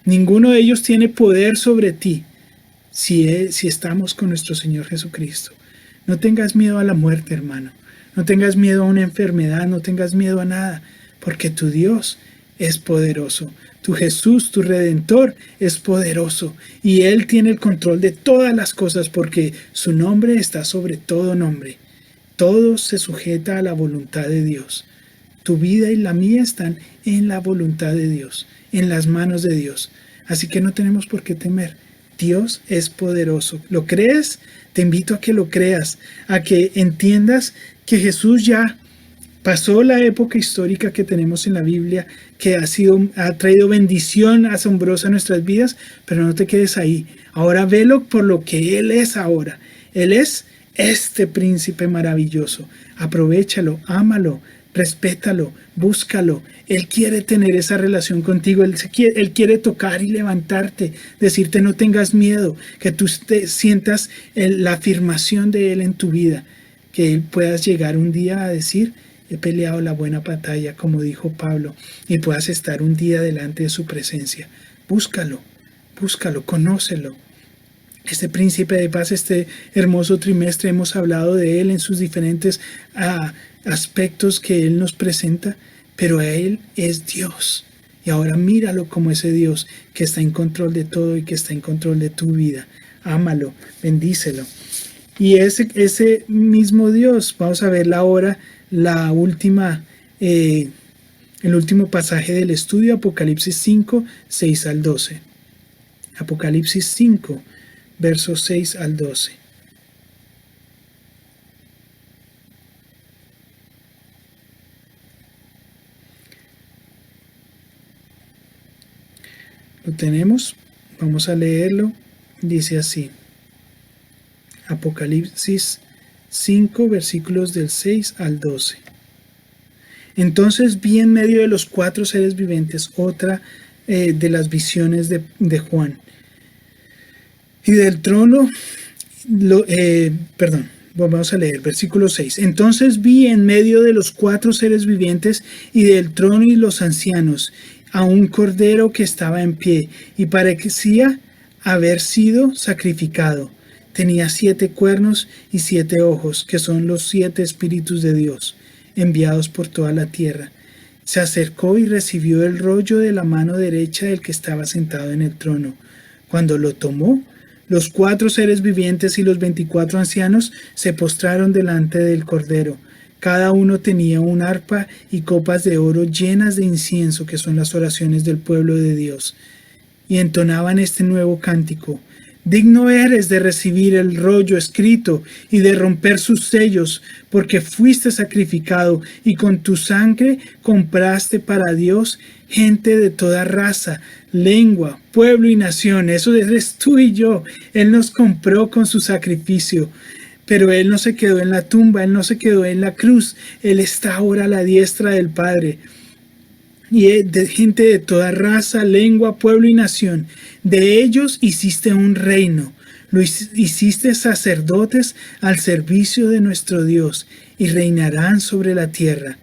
Ninguno de ellos tiene poder sobre ti si estamos con nuestro Señor Jesucristo. No tengas miedo a la muerte, hermano. No tengas miedo a una enfermedad, no tengas miedo a nada, porque tu Dios es poderoso. Tu Jesús, tu Redentor, es poderoso, y Él tiene el control de todas las cosas, porque su nombre está sobre todo nombre. Todo se sujeta a la voluntad de Dios. Tu vida y la mía están en la voluntad de Dios, en las manos de Dios. Así que no tenemos por qué temer. Dios es poderoso. ¿Lo crees? Te invito a que lo creas, a que entiendas que Jesús ya pasó la época histórica que tenemos en la Biblia, que ha traído bendición asombrosa a nuestras vidas, pero no te quedes ahí. Ahora velo por lo que Él es ahora. Él es este príncipe maravilloso. Aprovéchalo, ámalo, respétalo, búscalo. Él quiere tener esa relación contigo. Él quiere tocar y levantarte, decirte: no tengas miedo, que tú sientas la afirmación de Él en tu vida, que puedas llegar un día a decir: he peleado la buena batalla, como dijo Pablo, y puedas estar un día delante de su presencia. Búscalo, búscalo, conócelo. Este príncipe de paz, este hermoso trimestre hemos hablado de él en sus diferentes aspectos que él nos presenta, pero él es Dios. Y ahora míralo como ese Dios que está en control de todo y que está en control de tu vida. Ámalo, bendícelo. Y ese mismo Dios, vamos a ver ahora el último pasaje del estudio, Apocalipsis 5, 6 al 12. Apocalipsis 5, versos 6 al 12. Lo tenemos, vamos a leerlo. Dice así, Apocalipsis 5, versículos del 6 al 12. Entonces vi en medio de los 4 seres vivientes otra de las visiones de Juan. Y del trono, vamos a leer, versículo 6. Entonces vi en medio de los 4 seres vivientes y del trono y los ancianos a un cordero que estaba en pie y parecía haber sido sacrificado. Tenía 7 cuernos y 7 ojos, que son los 7 espíritus de Dios, enviados por toda la tierra. Se acercó y recibió el rollo de la mano derecha del que estaba sentado en el trono. Cuando lo tomó, los 4 seres vivientes y los 24 ancianos se postraron delante del Cordero. Cada uno tenía un arpa y copas de oro llenas de incienso, que son las oraciones del pueblo de Dios. Y entonaban este nuevo cántico: digno eres de recibir el rollo escrito y de romper sus sellos, porque fuiste sacrificado y con tu sangre compraste para Dios gente de toda raza, lengua, pueblo y nación. Eso eres tú y yo. Él nos compró con su sacrificio. Pero Él no se quedó en la tumba, Él no se quedó en la cruz. Él está ahora a la diestra del Padre. Y de gente de toda raza, lengua, pueblo y nación. De ellos hiciste un reino. Lo hiciste sacerdotes al servicio de nuestro Dios, y reinarán sobre la tierra.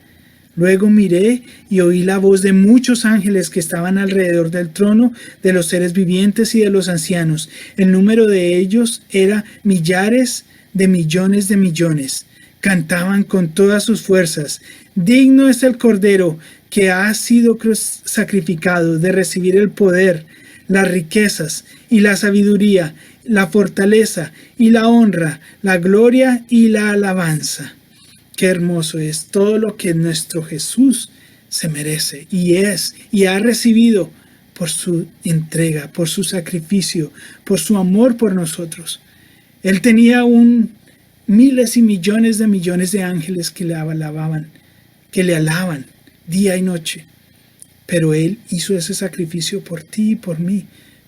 Luego miré y oí la voz de muchos ángeles que estaban alrededor del trono, de los seres vivientes y de los ancianos. El número de ellos era millares de millones. Cantaban con todas sus fuerzas: digno es el Cordero que ha sido sacrificado de recibir el poder, las riquezas y la sabiduría, la fortaleza y la honra, la gloria y la alabanza. Qué hermoso es todo lo que nuestro Jesús se merece y ha recibido por su entrega, por su sacrificio, por su amor por nosotros. Él tenía miles y millones de ángeles que le alababan, que le alaban día y noche. Pero Él hizo ese sacrificio por ti y por mí,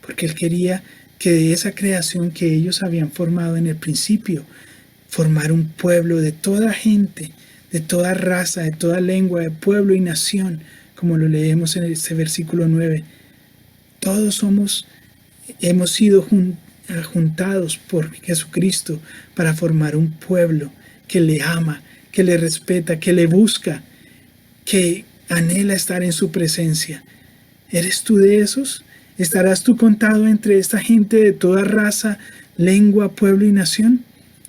porque Él quería que de esa creación que ellos habían formado en el principio, formar un pueblo de toda gente, de toda raza, de toda lengua, de pueblo y nación, como lo leemos en este versículo 9. Todos hemos sido juntados por Jesucristo para formar un pueblo que le ama, que le respeta, que le busca, que anhela estar en su presencia. ¿Eres tú de esos? ¿Estarás tú contado entre esta gente de toda raza, lengua, pueblo y nación?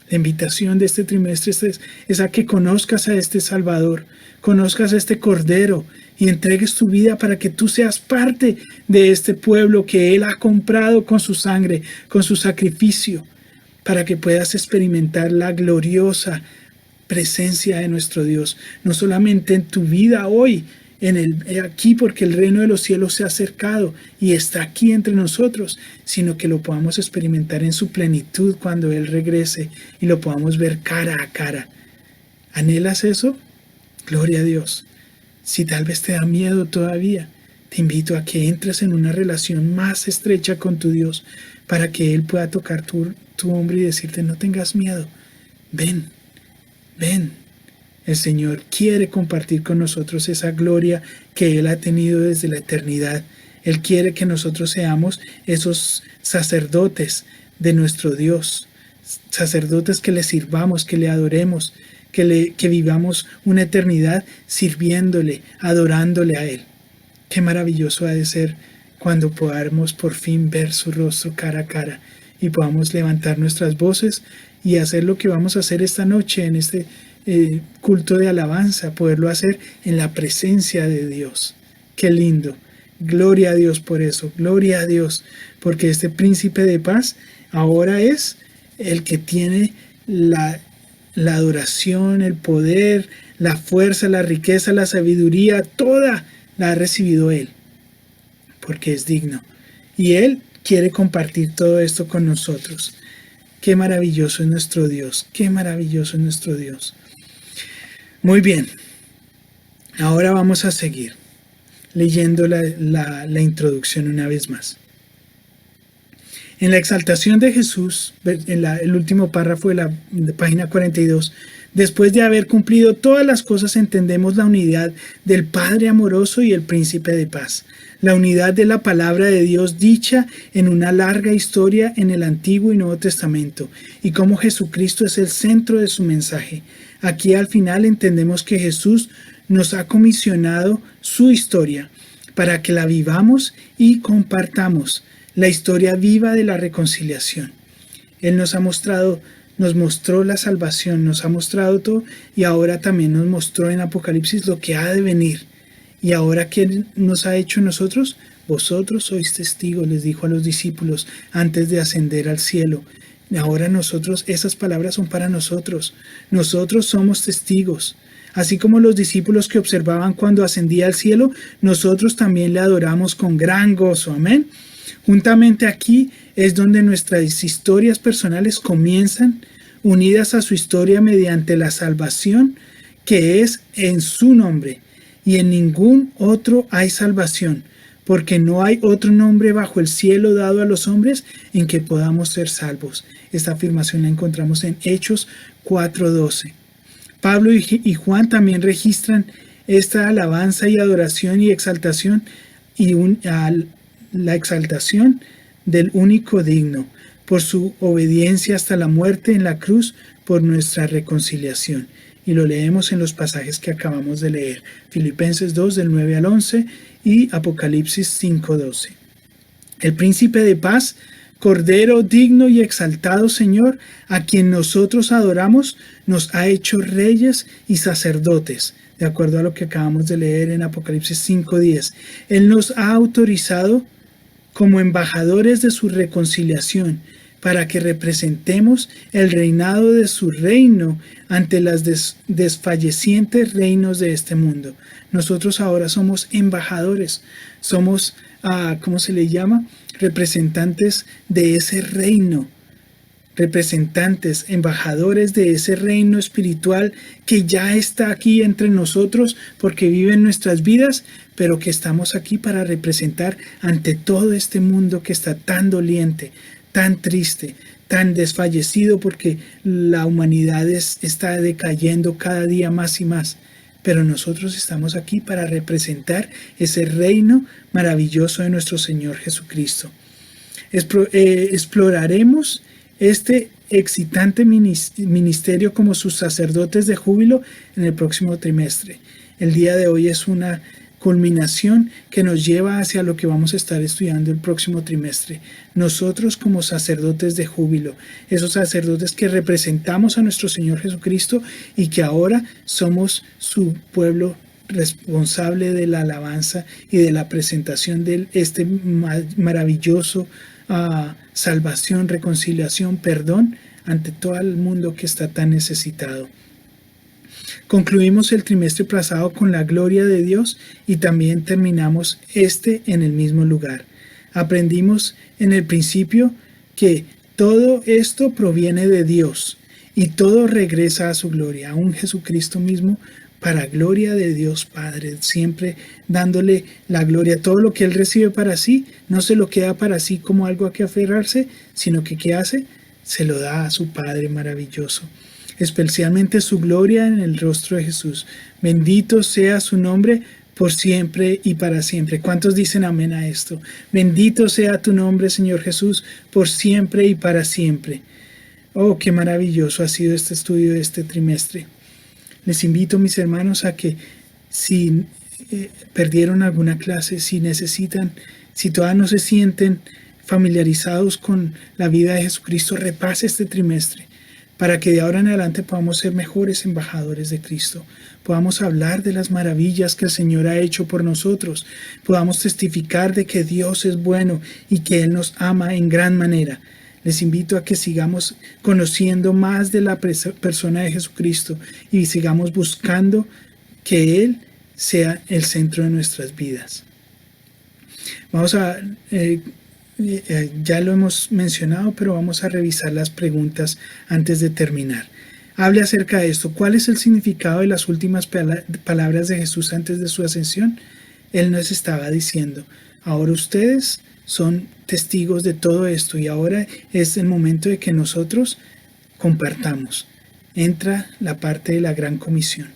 La invitación de este trimestre es a que conozcas a este Salvador, conozcas a este Cordero y entregues tu vida para que tú seas parte de este pueblo que Él ha comprado con su sangre, con su sacrificio, para que puedas experimentar la gloriosa presencia de nuestro Dios, no solamente en tu vida hoy, aquí, porque el reino de los cielos se ha acercado y está aquí entre nosotros, sino que lo podamos experimentar en su plenitud cuando Él regrese y lo podamos ver cara a cara. ¿Anhelas eso? Gloria a Dios. Si tal vez te da miedo todavía, te invito a que entres en una relación más estrecha con tu Dios para que Él pueda tocar tu hombro y decirte: no tengas miedo, ven. El Señor quiere compartir con nosotros esa gloria que Él ha tenido desde la eternidad. Él quiere que nosotros seamos esos sacerdotes de nuestro Dios, sacerdotes que le sirvamos, que le adoremos, que vivamos una eternidad sirviéndole, adorándole a Él. Qué maravilloso ha de ser cuando podamos por fin ver su rostro cara a cara y podamos levantar nuestras voces y hacer lo que vamos a hacer esta noche en este culto de alabanza, poderlo hacer en la presencia de Dios. Qué lindo. Gloria a Dios por eso, gloria a Dios, porque este príncipe de paz ahora es el que tiene la adoración, el poder, la fuerza, la riqueza, la sabiduría, toda la ha recibido Él, porque es digno. Y Él quiere compartir todo esto con nosotros. Qué maravilloso es nuestro Dios, qué maravilloso es nuestro Dios. Muy bien, ahora vamos a seguir. leyendo la introducción una vez más. En la exaltación de Jesús, el último párrafo de página 42, después de haber cumplido todas las cosas, entendemos la unidad del Padre amoroso y el Príncipe de paz, la unidad de la palabra de Dios dicha en una larga historia en el Antiguo y Nuevo Testamento, y cómo Jesucristo es el centro de su mensaje. Aquí al final entendemos que Jesús nos ha comisionado su historia para que la vivamos y compartamos, la historia viva de la reconciliación. Él nos mostró la salvación, nos ha mostrado todo, y ahora también nos mostró en Apocalipsis lo que ha de venir. Y ahora, ¿qué nos ha hecho nosotros? Vosotros sois testigos, les dijo a los discípulos antes de ascender al cielo. Ahora nosotros, esas palabras son para nosotros. Nosotros somos testigos. Así como los discípulos que observaban cuando ascendía al cielo, nosotros también le adoramos con gran gozo. Amén. Juntamente aquí es donde nuestras historias personales comienzan, unidas a su historia mediante la salvación que es en su nombre. Y en ningún otro hay salvación, porque no hay otro nombre bajo el cielo dado a los hombres en que podamos ser salvos. Esta afirmación la encontramos en Hechos 4:12. Pablo y Juan también registran esta alabanza y adoración y exaltación la exaltación del único digno, por su obediencia hasta la muerte en la cruz por nuestra reconciliación. Y lo leemos en los pasajes que acabamos de leer, Filipenses 2 del 9 al 11 y Apocalipsis 5:12. El príncipe de paz, Cordero digno y exaltado Señor, a quien nosotros adoramos, nos ha hecho reyes y sacerdotes, de acuerdo a lo que acabamos de leer en Apocalipsis 5:10. Él nos ha autorizado como embajadores de su reconciliación, para que representemos el reinado de su reino ante las desfallecientes reinos de este mundo. Nosotros ahora somos embajadores, somos, ¿cómo se le llama? Representantes de ese reino, representantes, embajadores de ese reino espiritual que ya está aquí entre nosotros porque vive en nuestras vidas, pero que estamos aquí para representar ante todo este mundo que está tan doliente, tan triste, tan desfallecido porque la humanidad está decayendo cada día más y más. Pero nosotros estamos aquí para representar ese reino maravilloso de nuestro Señor Jesucristo. Exploraremos este excitante ministerio como sus sacerdotes de júbilo en el próximo trimestre. El día de hoy es una culminación que nos lleva hacia lo que vamos a estar estudiando el próximo trimestre. Nosotros como sacerdotes de júbilo, esos sacerdotes que representamos a nuestro Señor Jesucristo y que ahora somos su pueblo responsable de la alabanza y de la presentación de este maravilloso salvación, reconciliación, perdón ante todo el mundo que está tan necesitado. Concluimos el trimestre pasado con la gloria de Dios y también terminamos en el mismo lugar. Aprendimos en el principio que todo esto proviene de Dios y todo regresa a su gloria, aún Jesucristo mismo, para gloria de Dios Padre, siempre dándole la gloria. Todo lo que Él recibe para sí, no se lo queda para sí como algo a que aferrarse, sino que ¿qué hace? Se lo da a su Padre maravilloso. Especialmente su gloria en el rostro de Jesús. Bendito sea su nombre por siempre y para siempre. ¿Cuántos dicen amén a esto? Bendito sea tu nombre, Señor Jesús, por siempre y para siempre. Oh, qué maravilloso ha sido este estudio de este trimestre. Les invito, mis hermanos, a que si perdieron alguna clase, si necesitan, si todavía no se sienten familiarizados con la vida de Jesucristo, repase este trimestre para que de ahora en adelante podamos ser mejores embajadores de Cristo, podamos hablar de las maravillas que el Señor ha hecho por nosotros, podamos testificar de que Dios es bueno y que Él nos ama en gran manera. Les invito a que sigamos conociendo más de la persona de Jesucristo y sigamos buscando que Él sea el centro de nuestras vidas. Vamos a, ya lo hemos mencionado, pero vamos a revisar las preguntas antes de terminar. Hable acerca de esto. ¿Cuál es el significado de las últimas palabras de Jesús antes de su ascensión? Él nos estaba diciendo, ahora ustedes son testigos de todo esto y ahora es el momento de que nosotros compartamos. Entra la parte de la gran comisión,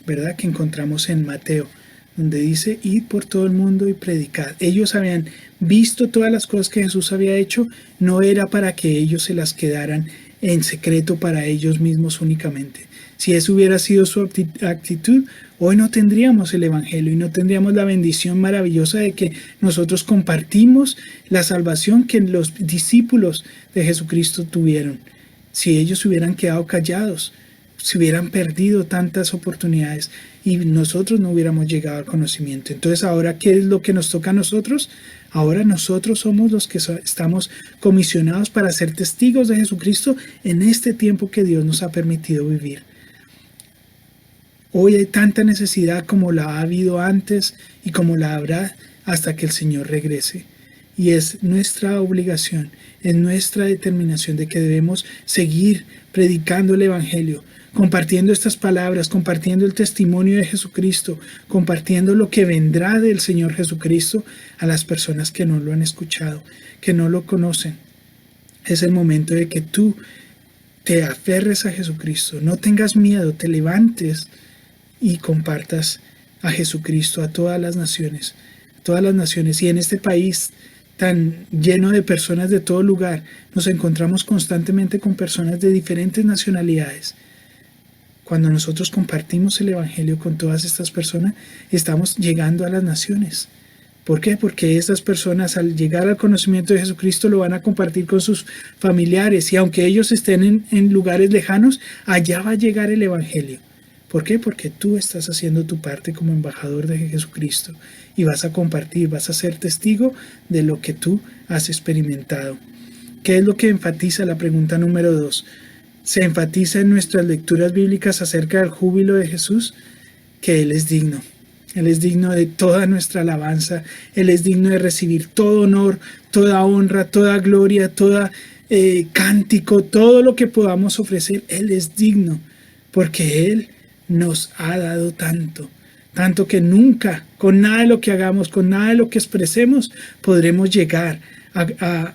¿verdad? Que encontramos en Mateo, donde dice, id por todo el mundo y predicad. Ellos habían visto todas las cosas que Jesús había hecho, no era para que ellos se las quedaran en secreto para ellos mismos únicamente. Si eso hubiera sido su actitud, hoy no tendríamos el Evangelio y no tendríamos la bendición maravillosa de que nosotros compartimos la salvación que los discípulos de Jesucristo tuvieron. Si ellos hubieran quedado callados, se hubieran perdido tantas oportunidades y nosotros no hubiéramos llegado al conocimiento. Entonces, ¿ahora qué es lo que nos toca a nosotros? Ahora nosotros somos los que estamos comisionados para ser testigos de Jesucristo en este tiempo que Dios nos ha permitido vivir. Hoy hay tanta necesidad como la ha habido antes y como la habrá hasta que el Señor regrese. Y es nuestra obligación, es nuestra determinación de que debemos seguir predicando el Evangelio, compartiendo estas palabras, compartiendo el testimonio de Jesucristo, compartiendo lo que vendrá del Señor Jesucristo a las personas que no lo han escuchado, que no lo conocen. Es el momento de que tú te aferres a Jesucristo, no tengas miedo, te levantes y compartas a Jesucristo a todas las naciones. Y en este país tan lleno de personas de todo lugar, nos encontramos constantemente con personas de diferentes nacionalidades. Cuando nosotros compartimos el Evangelio con todas estas personas, estamos llegando a las naciones. ¿Por qué? Porque estas personas al llegar al conocimiento de Jesucristo lo van a compartir con sus familiares y aunque ellos estén en lugares lejanos, allá va a llegar el Evangelio. ¿Por qué? Porque tú estás haciendo tu parte como embajador de Jesucristo y vas a compartir, vas a ser testigo de lo que tú has experimentado. ¿Qué es lo que enfatiza la pregunta número 2? Se enfatiza en nuestras lecturas bíblicas acerca del júbilo de Jesús, que Él es digno. Él es digno de toda nuestra alabanza. Él es digno de recibir todo honor, toda honra, toda gloria, toda cántico, todo lo que podamos ofrecer. Él es digno porque Él nos ha dado tanto que nunca, con nada de lo que hagamos, con nada de lo que expresemos, podremos llegar a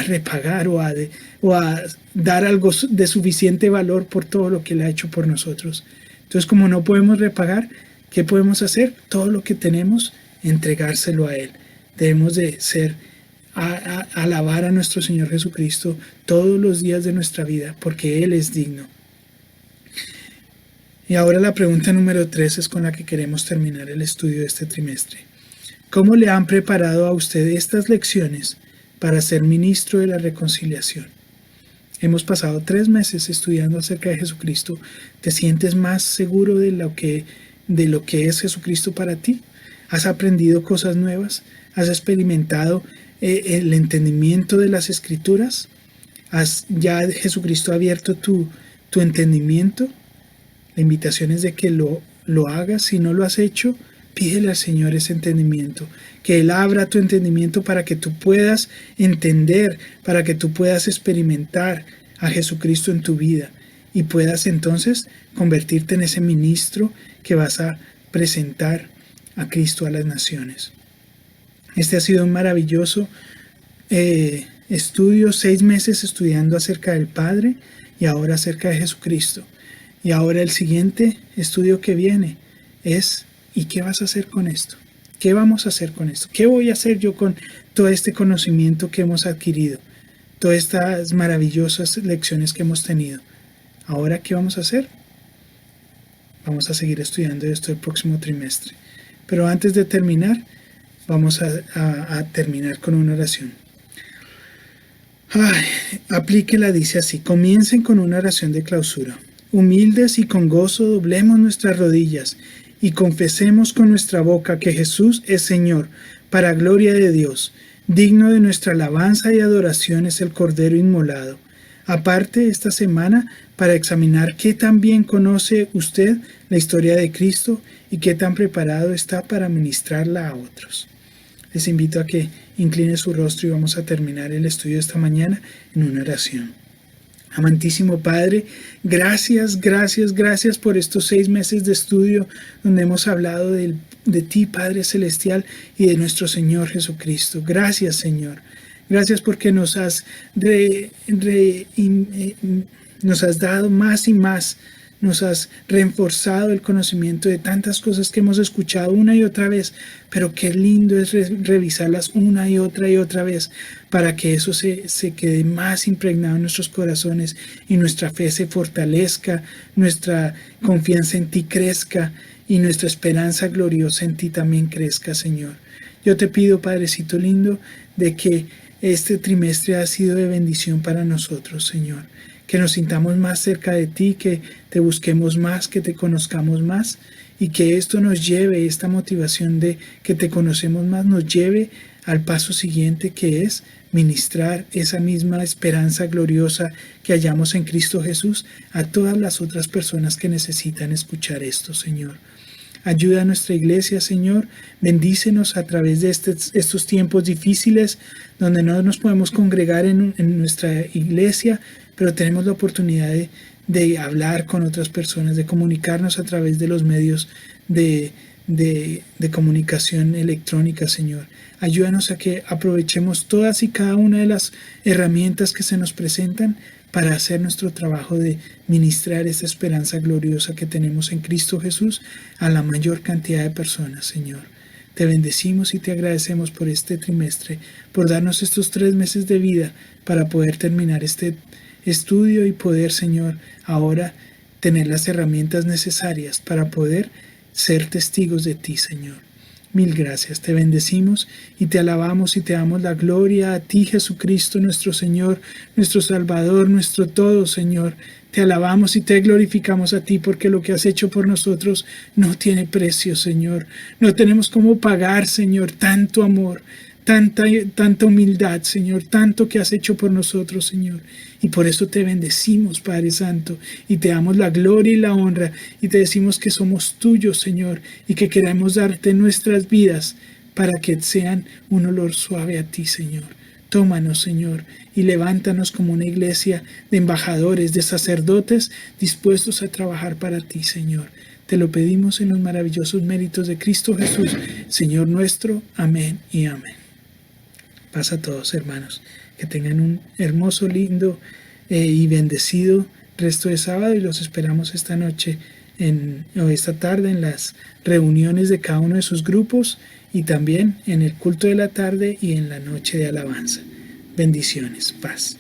repagar o a dar algo de suficiente valor por todo lo que Él ha hecho por nosotros. Entonces, como no podemos repagar, ¿qué podemos hacer? Todo lo que tenemos, entregárselo a Él. Debemos de alabar a nuestro Señor Jesucristo todos los días de nuestra vida, porque Él es digno. Y ahora la pregunta número 3 es con la que queremos terminar el estudio de este trimestre. ¿Cómo le han preparado a usted estas lecciones para ser ministro de la reconciliación? Hemos pasado 3 meses estudiando acerca de Jesucristo. ¿Te sientes más seguro de lo que es Jesucristo para ti? ¿Has aprendido cosas nuevas? ¿Has experimentado el entendimiento de las Escrituras? ¿Ya Jesucristo ha abierto tu entendimiento? La invitación es de que lo hagas. Si no lo has hecho, pídele al Señor ese entendimiento, que Él abra tu entendimiento para que tú puedas entender, para que tú puedas experimentar a Jesucristo en tu vida y puedas entonces convertirte en ese ministro que vas a presentar a Cristo a las naciones. Este ha sido un maravilloso estudio, 6 meses estudiando acerca del Padre y ahora acerca de Jesucristo. Y ahora el siguiente estudio que viene es, ¿y qué vas a hacer con esto? ¿Qué vamos a hacer con esto? ¿Qué voy a hacer yo con todo este conocimiento que hemos adquirido? Todas estas maravillosas lecciones que hemos tenido. ¿Ahora qué vamos a hacer? Vamos a seguir estudiando esto el próximo trimestre. Pero antes de terminar, vamos a terminar con una oración. Aplíquela, dice así. Comiencen con una oración de clausura. Humildes y con gozo doblemos nuestras rodillas y confesemos con nuestra boca que Jesús es Señor, para gloria de Dios. Digno de nuestra alabanza y adoración es el Cordero inmolado. Aparte esta semana para examinar qué tan bien conoce usted la historia de Cristo y qué tan preparado está para ministrarla a otros. Les invito a que incline su rostro y vamos a terminar el estudio de esta mañana en una oración. Amantísimo Padre, gracias, gracias, gracias por estos 6 meses de estudio donde hemos hablado de ti, Padre Celestial, y de nuestro Señor Jesucristo. Gracias, Señor. Gracias porque nos has dado más y más. Nos has reforzado el conocimiento de tantas cosas que hemos escuchado una y otra vez, pero qué lindo es revisarlas una y otra vez para que eso se quede más impregnado en nuestros corazones y nuestra fe se fortalezca, nuestra confianza en ti crezca y nuestra esperanza gloriosa en ti también crezca, Señor. Yo te pido, Padrecito lindo, de que este trimestre ha sido de bendición para nosotros, Señor. Que nos sintamos más cerca de ti, que te busquemos más, que te conozcamos más y que esto nos lleve, esta motivación de que te conocemos más, nos lleve al paso siguiente, que es ministrar esa misma esperanza gloriosa que hallamos en Cristo Jesús a todas las otras personas que necesitan escuchar esto, Señor. Ayuda a nuestra iglesia, Señor. Bendícenos a través de estos tiempos difíciles donde no nos podemos congregar en nuestra iglesia, pero tenemos la oportunidad de hablar con otras personas, de comunicarnos a través de los medios de comunicación electrónica, Señor. Ayúdanos a que aprovechemos todas y cada una de las herramientas que se nos presentan para hacer nuestro trabajo de ministrar esta esperanza gloriosa que tenemos en Cristo Jesús a la mayor cantidad de personas, Señor. Te bendecimos y te agradecemos por este trimestre, por darnos estos 3 meses de vida para poder terminar este estudio y poder, Señor, ahora tener las herramientas necesarias para poder ser testigos de ti, Señor. Mil gracias, te bendecimos y te alabamos y te damos la gloria a ti, Jesucristo, nuestro Señor, nuestro Salvador, nuestro todo, Señor. Te alabamos y te glorificamos a ti porque lo que has hecho por nosotros no tiene precio, Señor. No tenemos cómo pagar, Señor, tanto amor, tanta humildad, Señor, tanto que has hecho por nosotros, Señor. Y por eso te bendecimos, Padre Santo, y te damos la gloria y la honra, y te decimos que somos tuyos, Señor, y que queremos darte nuestras vidas para que sean un olor suave a ti, Señor. Tómanos, Señor, y levántanos como una iglesia de embajadores, de sacerdotes, dispuestos a trabajar para ti, Señor. Te lo pedimos en los maravillosos méritos de Cristo Jesús, Señor nuestro. Amén y amén. Paz a todos, hermanos. Que tengan un hermoso, lindo y bendecido resto de sábado y los esperamos esta noche o esta tarde en las reuniones de cada uno de sus grupos y también en el culto de la tarde y en la noche de alabanza. Bendiciones, paz.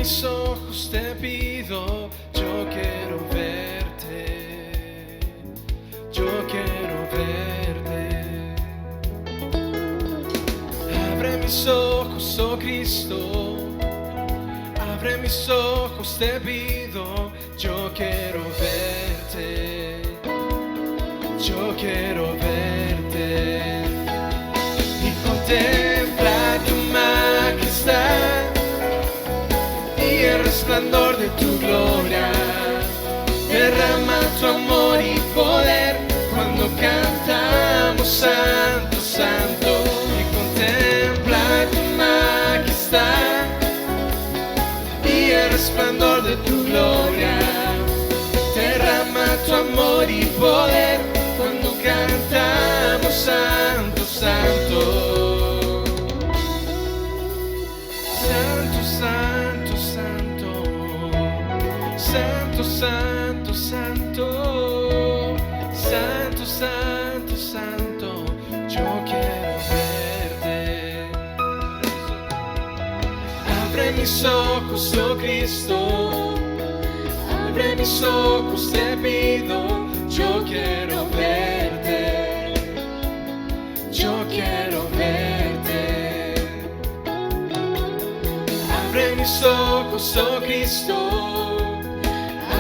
mis ojos te pido, yo quiero verte, yo quiero verte. Abre mis ojos, oh Cristo, abre mis ojos, te pido, yo quiero verte, yo quiero verte. Y contempla tu majestad y el resplandor de tu gloria. Derrama tu amor y poder cuando cantamos Santo, Santo. Y contempla tu majestad y el resplandor de tu gloria. Derrama tu amor y poder cuando cantamos Santo, Santo. Santo, Santo, Santo. Santo, Santo, Santo. Santo, Santo, Santo. Yo quiero verte. Abre mis ojos, oh Cristo. Abre mis ojos, te pido, yo quiero verte, yo quiero verte. Abre mis ojos, oh Cristo,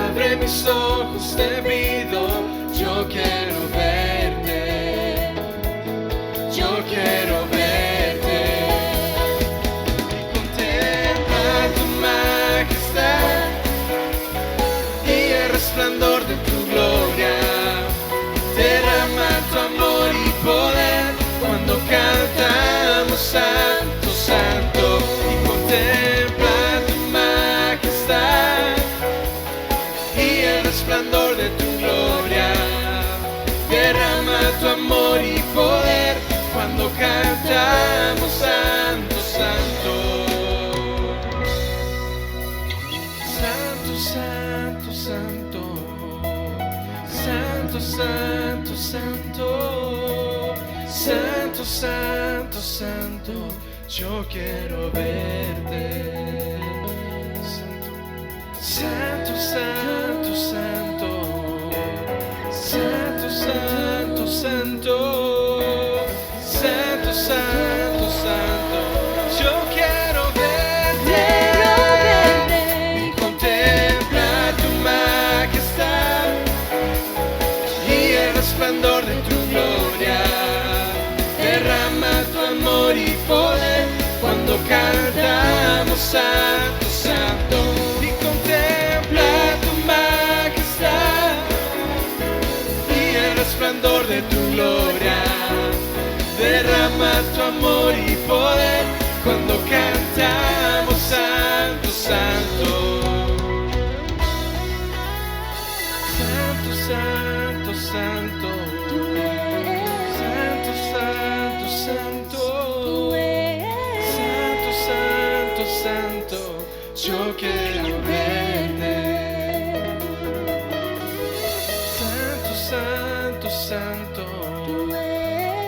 abre mis ojos, te pido, yo quiero verte, yo quiero verte. Contempla tu majestad y el resplandor de tu gloria. Derrama tu amor y poder cuando cantamos Santo, Santo. Y contempla tu majestad y el resplandor de tu gloria. Derrama tu amor y poder cuando cantamos Santo, Santo. Santo, Santo, Santo. Santo, Santo, Santo. Santo, Santo, Santo. Yo quiero verte. Santo, Santo, Santo. Santo, Santo, Santo. Santo, Santo, Santo. Yo quiero verte. Y contempla tu majestad y el resplandor de tu gloria. Derrama tu amor y poder cuando cantamos Santo, Santo. Y contempla tu majestad y el resplandor de tu gloria. Derrama tu amor y poder cuando cantamos Santo, Santo. Santo, Santo, Santo. Santo, Santo, Santo. Santo, Santo, Santo. Yo quiero verte. Santo, Santo, Santo.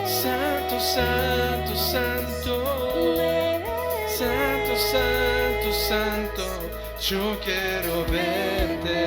Santo, Santo, Santo. Santo, Santo, Santo. Yo quiero verte.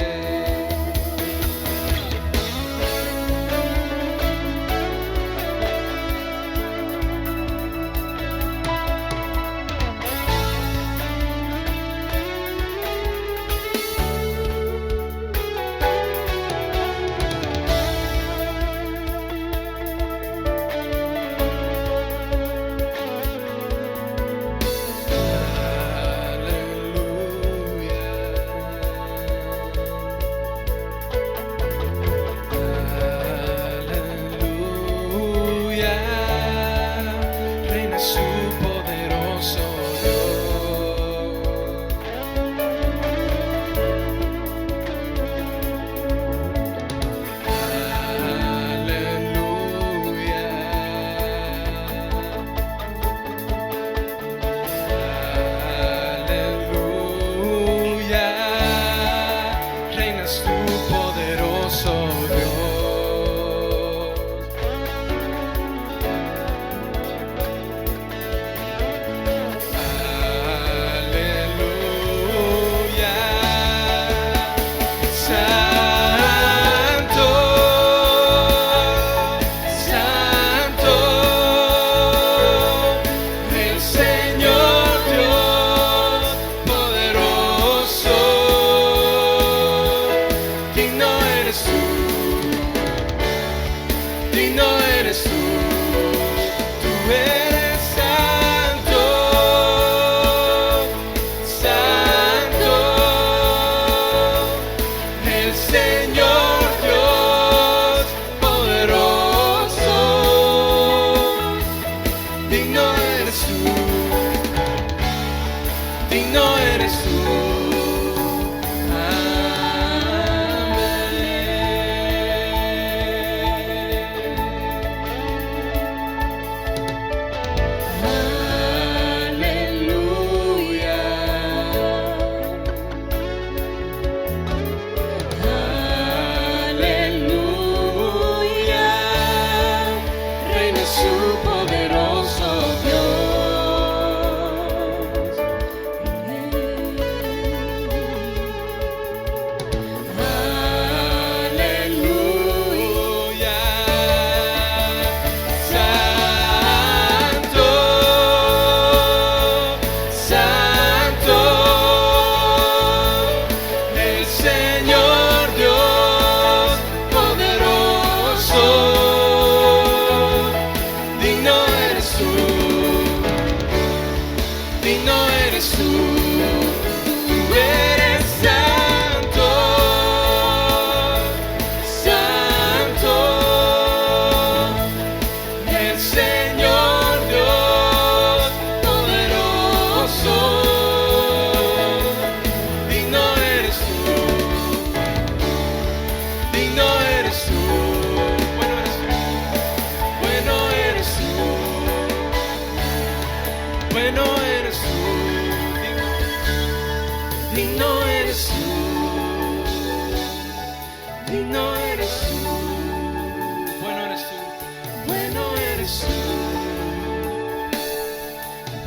eres tú,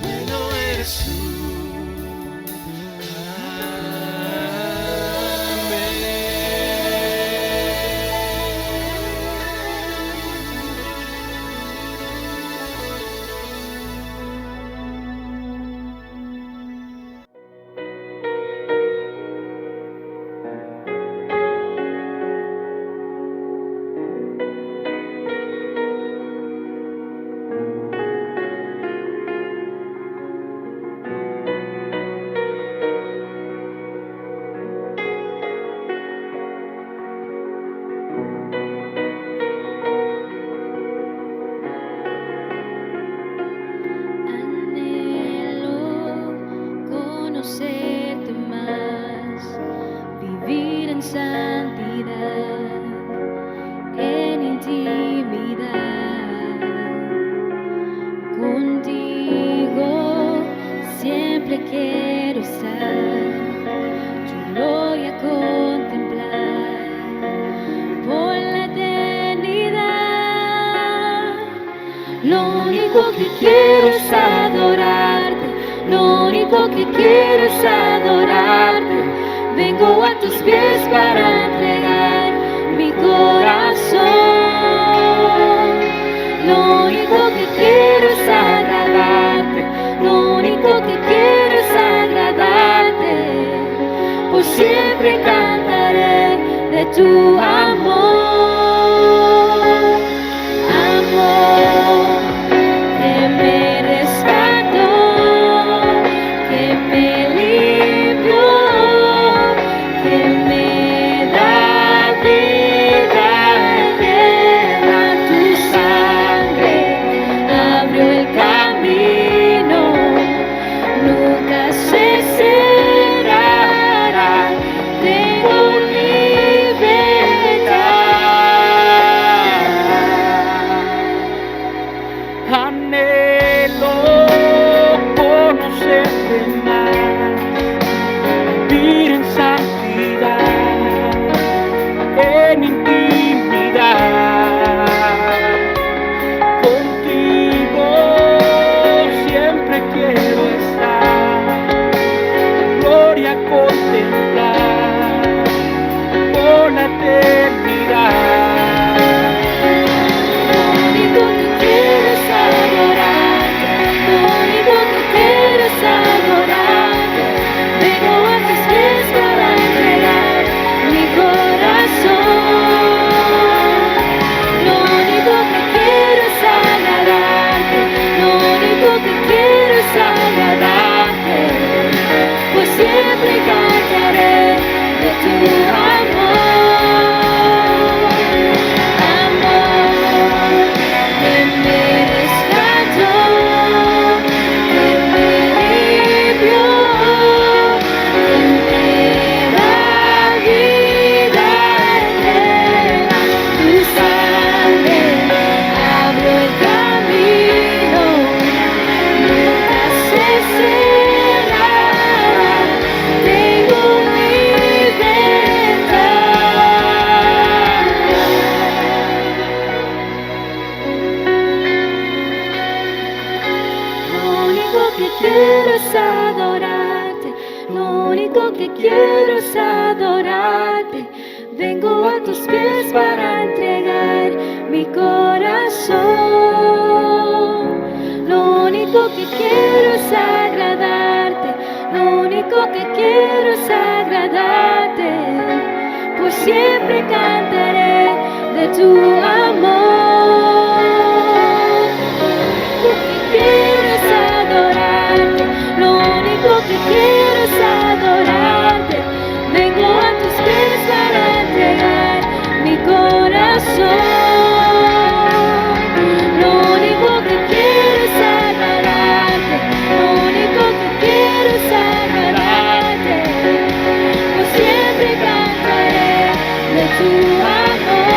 bueno eres tú. Conocerte más, vivir en santidad, en intimidad, contigo siempre quiero estar, tu gloria contemplar por la eternidad. Lo único que quiero es adorarte. Lo único que quiero es adorarte. Vengo a tus pies para entregar mi corazón. Lo único que quiero es agradarte. Lo único que quiero es agradarte. Por siempre cantaré de tu amor. Amor que me rescató, que me limpió, que me da vida eterna. Tu sangre abrió el camino, nunca se cerrará. Tengo libertad. Anhelo conocerte más, vivir en santidad, en intimidad. Contigo siempre quiero estar, gloria contemplar por la eternidad. Lo único que quiero es adorarte. Lo único que quiero es adorarte. Vengo a tus pies para entregar mi corazón. Lo único que quiero es agradarte. Lo único que quiero es agradarte. Pues siempre cantaré de tu amor. Amor que me rescató, que me limpió, que me da vida eterna. Tu sangre abrió el camino, nunca se cerrará. Tengo libertad. Lo único que quiero es adorarte. Lo único que quiero es adorarte. Vengo a tus pies para entregar mi corazón. Lo único que quiero es agradarte. Lo único que quiero es agradarte. Por siempre cantaré de tu amor. Lo que quiero es adorarte. Lo único que quiero es adorarte. Vengo a tus pies para entregar mi corazón. Lo único que quiero es agradarte. Lo único que quiero es agradarte. Por siempre cantaré de tu amor.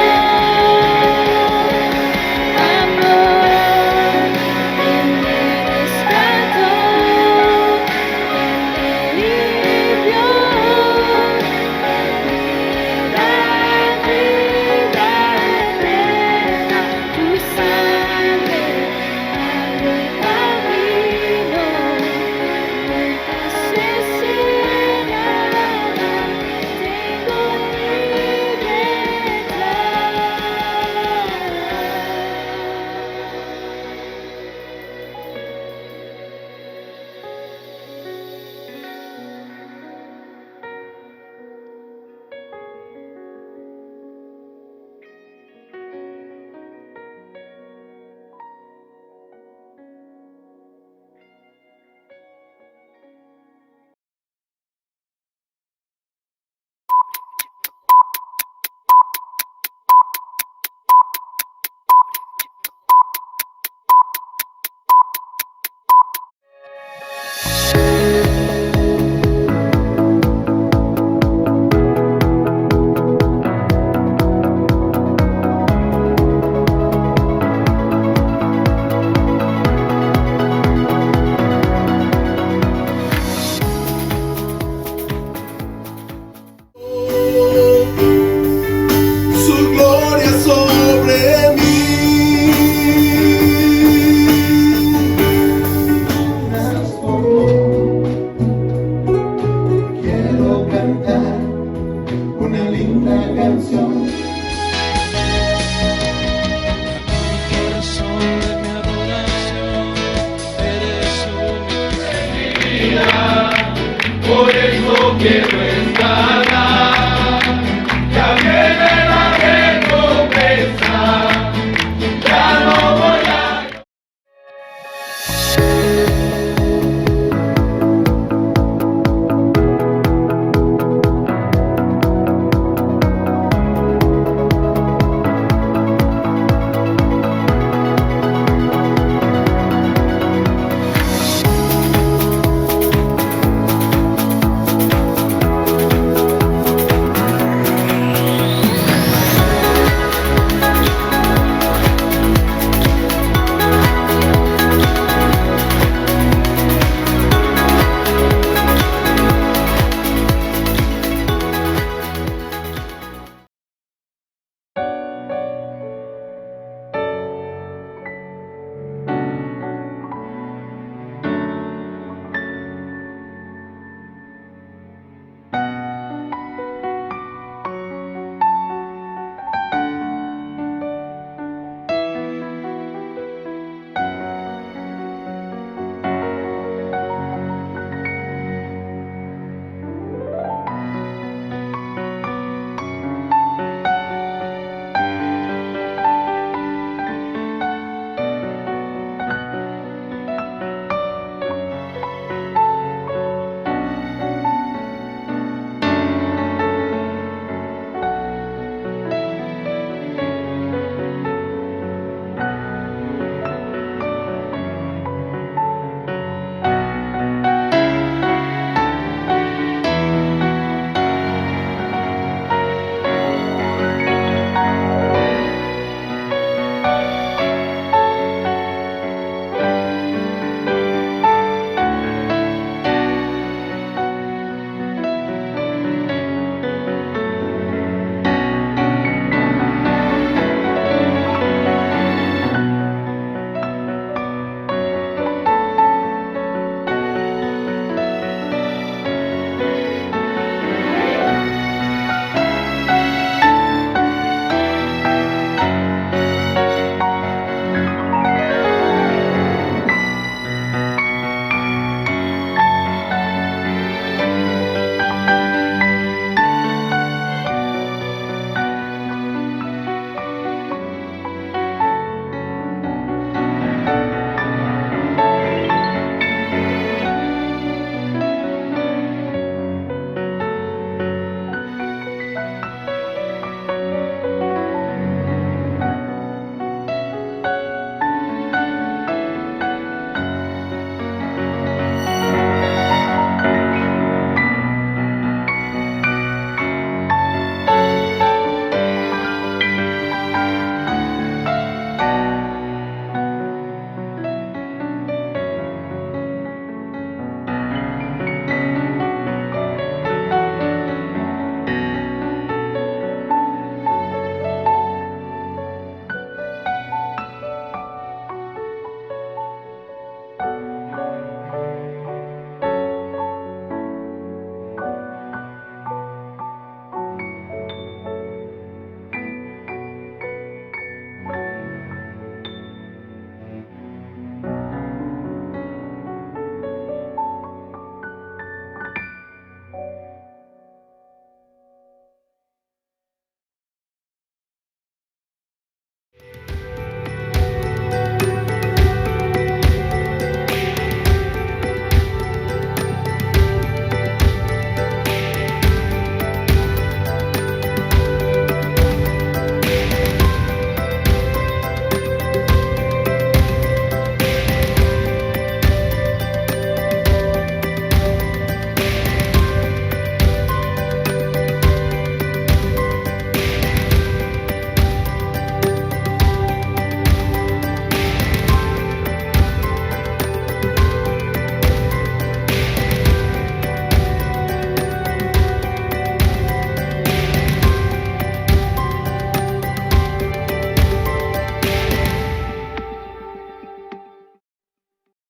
quiero